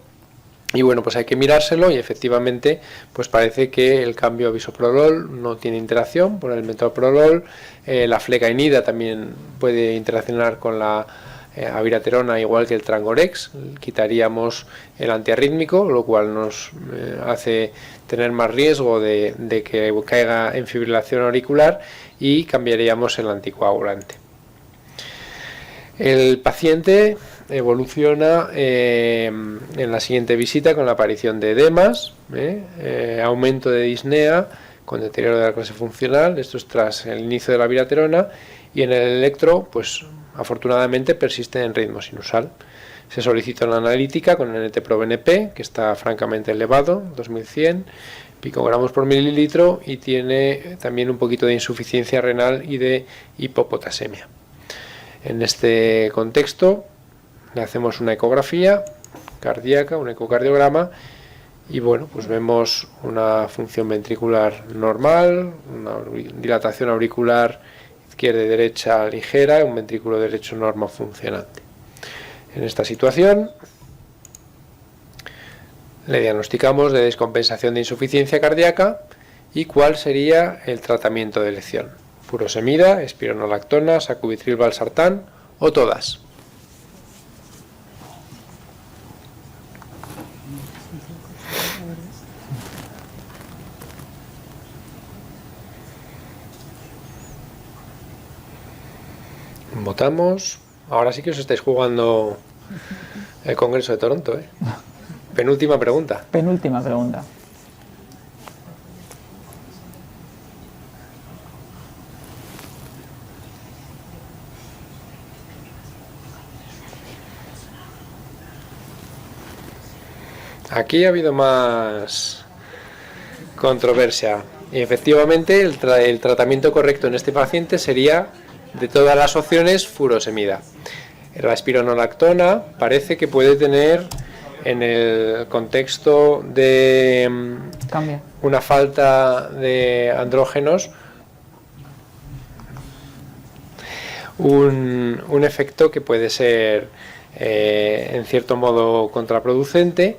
y bueno, pues hay que mirárselo, y efectivamente pues parece que el cambio a bisoprolol no tiene interacción por el metoprolol. La flecainida también puede interaccionar con la aviraterona, igual que el trangorex. Quitaríamos el antiarrítmico, lo cual nos hace tener más riesgo de que caiga en fibrilación auricular, y cambiaríamos el anticoagulante. El paciente evoluciona en la siguiente visita con la aparición de edemas, aumento de disnea con deterioro de la clase funcional. Esto es tras el inicio de la viraterona, y en el electro, pues afortunadamente persiste en ritmo sinusal. Se solicita una analítica con el NT-proBNP, que está francamente elevado, 2100 picogramos por mililitro, y tiene también un poquito de insuficiencia renal y de hipopotasemia. En este contexto le hacemos una ecografía cardíaca, un ecocardiograma, y bueno, pues vemos una función ventricular normal, una dilatación auricular izquierda y derecha ligera, un ventrículo derecho normal funcionante. En esta situación le diagnosticamos de descompensación de insuficiencia cardíaca. ¿Y cuál sería el tratamiento de elección? Furosemida, espironolactona, sacubitril, valsartán o todas. Votamos. Ahora sí que os estáis jugando el Congreso de Toronto, ¿eh? Penúltima pregunta. Penúltima pregunta. Aquí ha habido más controversia. Y efectivamente el tratamiento correcto en este paciente sería, de todas las opciones, furosemida. La espironolactona parece que puede tener, en el contexto de una falta de andrógenos, un efecto que puede ser en cierto modo contraproducente.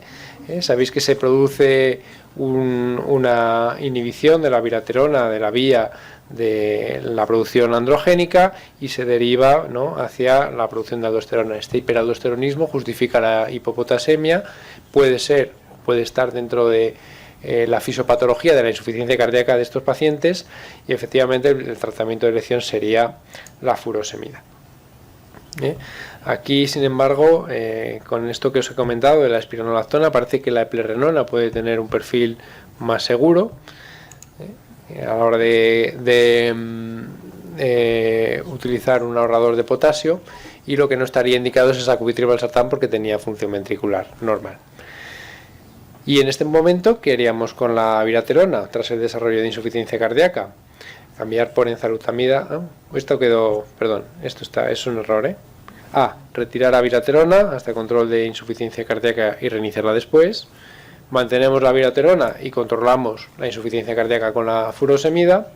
Sabéis que se produce una inhibición de la viraterona, de la vía de la producción androgénica, y se deriva, ¿no?, hacia la producción de aldosterona. Este hiperaldosteronismo justifica la hipopotasemia, puede estar dentro de la fisiopatología de la insuficiencia cardíaca de estos pacientes, y efectivamente el tratamiento de elección sería la furosemida. Aquí, sin embargo, con esto que os he comentado de la espironolactona, parece que la eplerenona puede tener un perfil más seguro a la hora de utilizar un ahorrador de potasio, y lo que no estaría indicado es el sacubitril/valsartán porque tenía función ventricular normal. Y en este momento, ¿qué haríamos con la viraterona tras el desarrollo de insuficiencia cardíaca? Cambiar por enzalutamida. Es un error, retirar la viraterona hasta control de insuficiencia cardíaca y reiniciarla después. Mantenemos la viraterona y controlamos la insuficiencia cardíaca con la furosemida.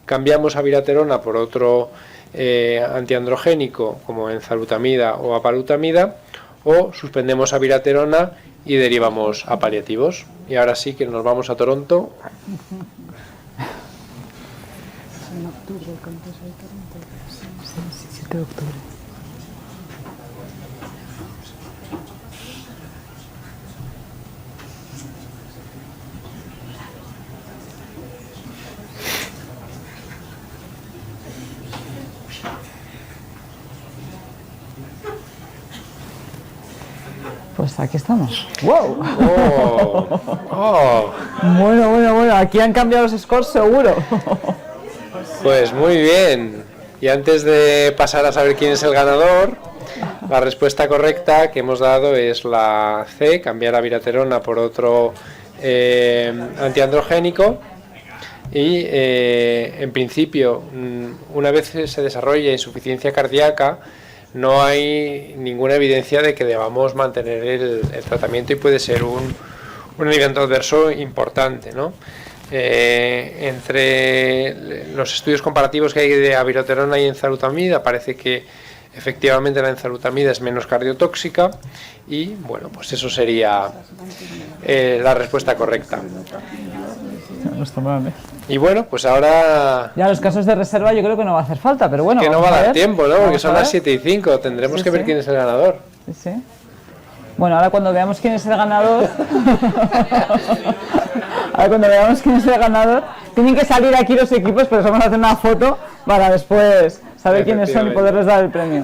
Cambiamos a viraterona por otro antiandrogénico como enzalutamida o apalutamida, o suspendemos a viraterona y derivamos a paliativos. Y ahora sí que nos vamos a Toronto. En octubre, el Congreso de Toronto. 17 de octubre. Pues aquí estamos. ¡Wow! Bueno, aquí han cambiado los scores seguro. Pues muy bien. Y antes de pasar a saber quién es el ganador, la respuesta correcta que hemos dado es la C, cambiar la viraterona por otro antiandrogénico. Y en principio, una vez se desarrolla insuficiencia cardíaca, no hay ninguna evidencia de que debamos mantener el tratamiento, y puede ser un evento adverso importante, ¿no? Entre los estudios comparativos que hay de abiroterona y enzalutamida, parece que efectivamente la enzalutamida es menos cardiotóxica, y bueno, pues eso sería la respuesta correcta. No está mal, ¿eh? Y bueno, pues ahora... Ya los casos de reserva yo creo que no va a hacer falta, pero bueno... Que no va a dar tiempo, ¿no? Porque son las 7:05, Tendremos que ver quién es el ganador. Sí. Bueno, ahora cuando veamos quién es el ganador... Tienen que salir aquí los equipos, pero vamos a hacer una foto para después saber quiénes son y poderles dar el premio.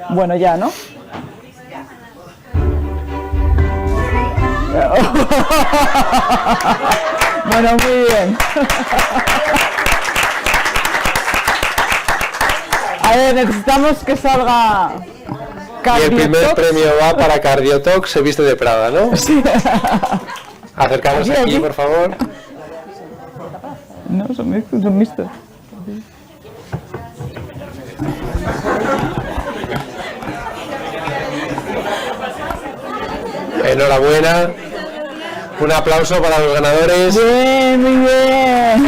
Bueno, ya, ¿no? Bueno, muy bien. A ver, necesitamos que salga Cardiotox. Y el primer premio va para Cardiotox, se viste de Prada, ¿no? Sí. Acercaros aquí, por favor. No, son mixtos. Enhorabuena. Un aplauso para los ganadores. Bien, muy bien.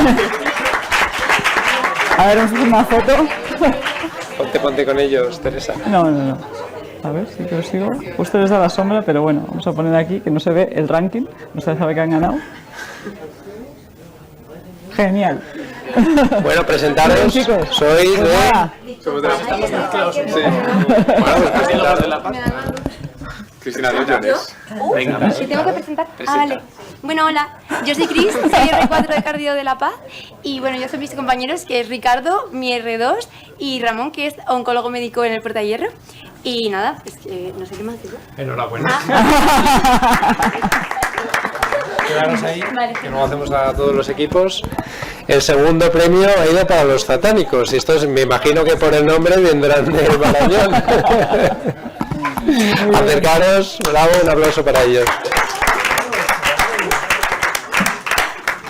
A ver, vamos a hacer una foto. Ponte con ellos, Teresa. No. A ver si lo sigo. Justo les da la sombra, pero bueno, vamos a poner aquí que no se ve el ranking, no se sabe que han ganado. Genial. Bueno, presentaros. Chicos, sois de... Somos de la Paz. Estamos mezclados. Sí. Bueno, pues presentaros de la Paz. Cristina Llones. Venga, ¿me tengo que presentar? Vale. Bueno, hola, yo soy Cris, soy R4 de Cardio de La Paz, y bueno, yo soy mis compañeros, que es Ricardo, mi R2, y Ramón, que es oncólogo médico en el Portahierro. Y nada, es que no sé qué más digo. Enhorabuena. Quedaros ahí, que no hacemos a todos los equipos. El segundo premio ha ido para los satánicos, y estos me imagino que por el nombre vendrán del Marañón. Acercaros, bravo, un aplauso para ellos.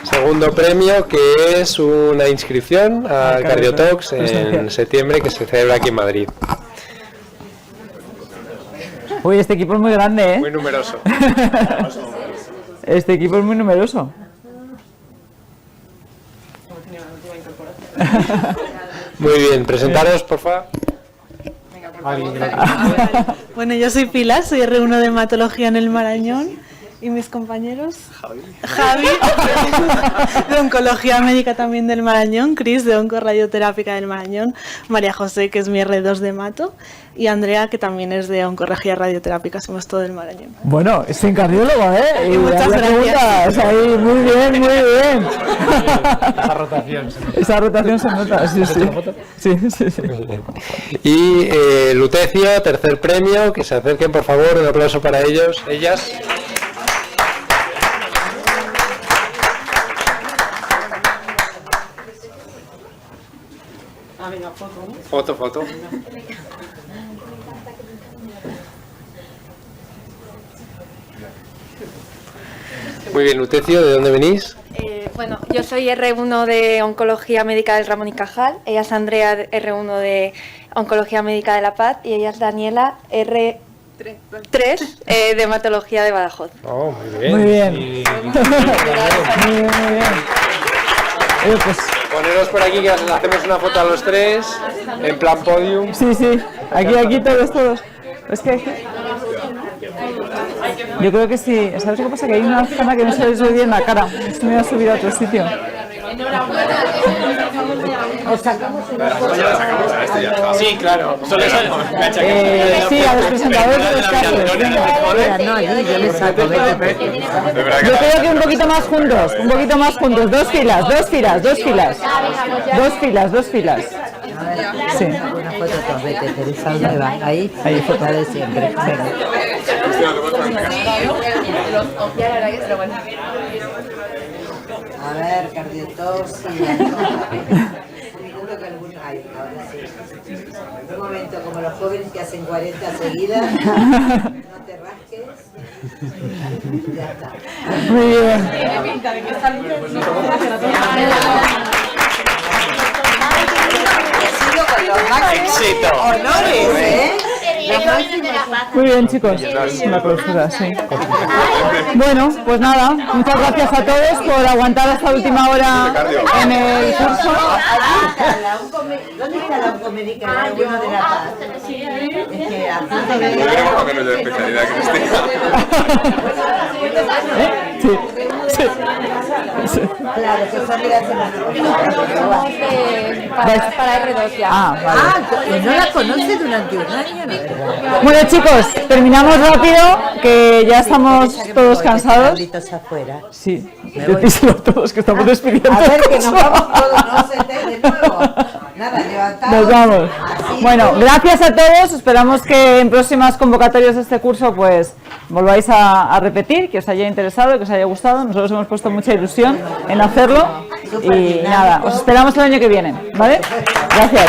Segundo premio, que es una inscripción al Cardiotox en septiembre, que se celebra aquí en Madrid. Uy, este equipo es muy grande, ¿eh? Muy numeroso. Este equipo es muy numeroso. Muy bien, presentaros, por favor. Bueno, yo soy Pilar, soy R1 de hematología en el Marañón. ¿Y mis compañeros? Javi, de oncología médica también del Marañón, Cris, de oncorradioterápica del Marañón, María José, que es mi R2 de hemato, y Andrea, que también es de oncología radioterápica, somos todo del Marañón. Bueno, es un cardiólogo, ¿eh? Y muchas gracias. Ahí, muy bien, muy bien. Esa rotación se nota. Esa rotación se nota, sí, sí. Sí. Y Lutecio, tercer premio, que se acerquen, por favor, un aplauso para ellos, ellas. Foto. Muy bien, Lutecio, ¿de dónde venís? Bueno, yo soy R1 de Oncología Médica del Ramón y Cajal, ella es Andrea, R1 de Oncología Médica de La Paz, y ella es Daniela, R3 de Hematología de Badajoz. Oh, muy bien. Muy bien. Y... muy bien. Pues... Poneros por aquí que hacemos una foto a los tres, en plan podium. Sí, aquí todos. Es que yo creo que sí. ¿Sabes qué pasa? Que hay una zona que no se les ve bien la cara. Esto me va a subir a otro sitio. Os sacamos Sí, claro. Solo eso. Sí, a los presentadores de los casos. No, yo les saco. Yo creo que un poquito más juntos. Dos filas. Sí. Una foto con vete, Teresa, ¿dónde va? Ahí, foto de siempre. A ver, cardiotos. Ay, ahora sí. Un momento, como los jóvenes que hacen 40 seguidas, no te rasques. Ya está. Muy bien. Éxito. Honores, ¿eh? Muy bien, chicos. Una clausura, sí. Bueno, pues nada, muchas gracias a todos por aguantar hasta última hora en el curso. ¿Dónde está la oncomédica de R1 de La Paz? Es que a punto de... Tenemos menos de especialidad, Cristina. Sí. Claro, que son de la semana. Para R2 ya. ¿Y no la conoce durante un año? Bueno, chicos, terminamos rápido, que ya estamos todos cansados. Sí, decíselo a todos que estamos despidiendo. A ver, que nos vamos todos, no se de nuevo. Nada, levantados. Nos vamos. Bueno, gracias a todos. Esperamos que en próximas convocatorias de este curso pues volváis a repetir, que os haya interesado, que os haya gustado. Nosotros hemos puesto mucha ilusión en hacerlo y nada, os esperamos el año que viene, ¿vale? Gracias.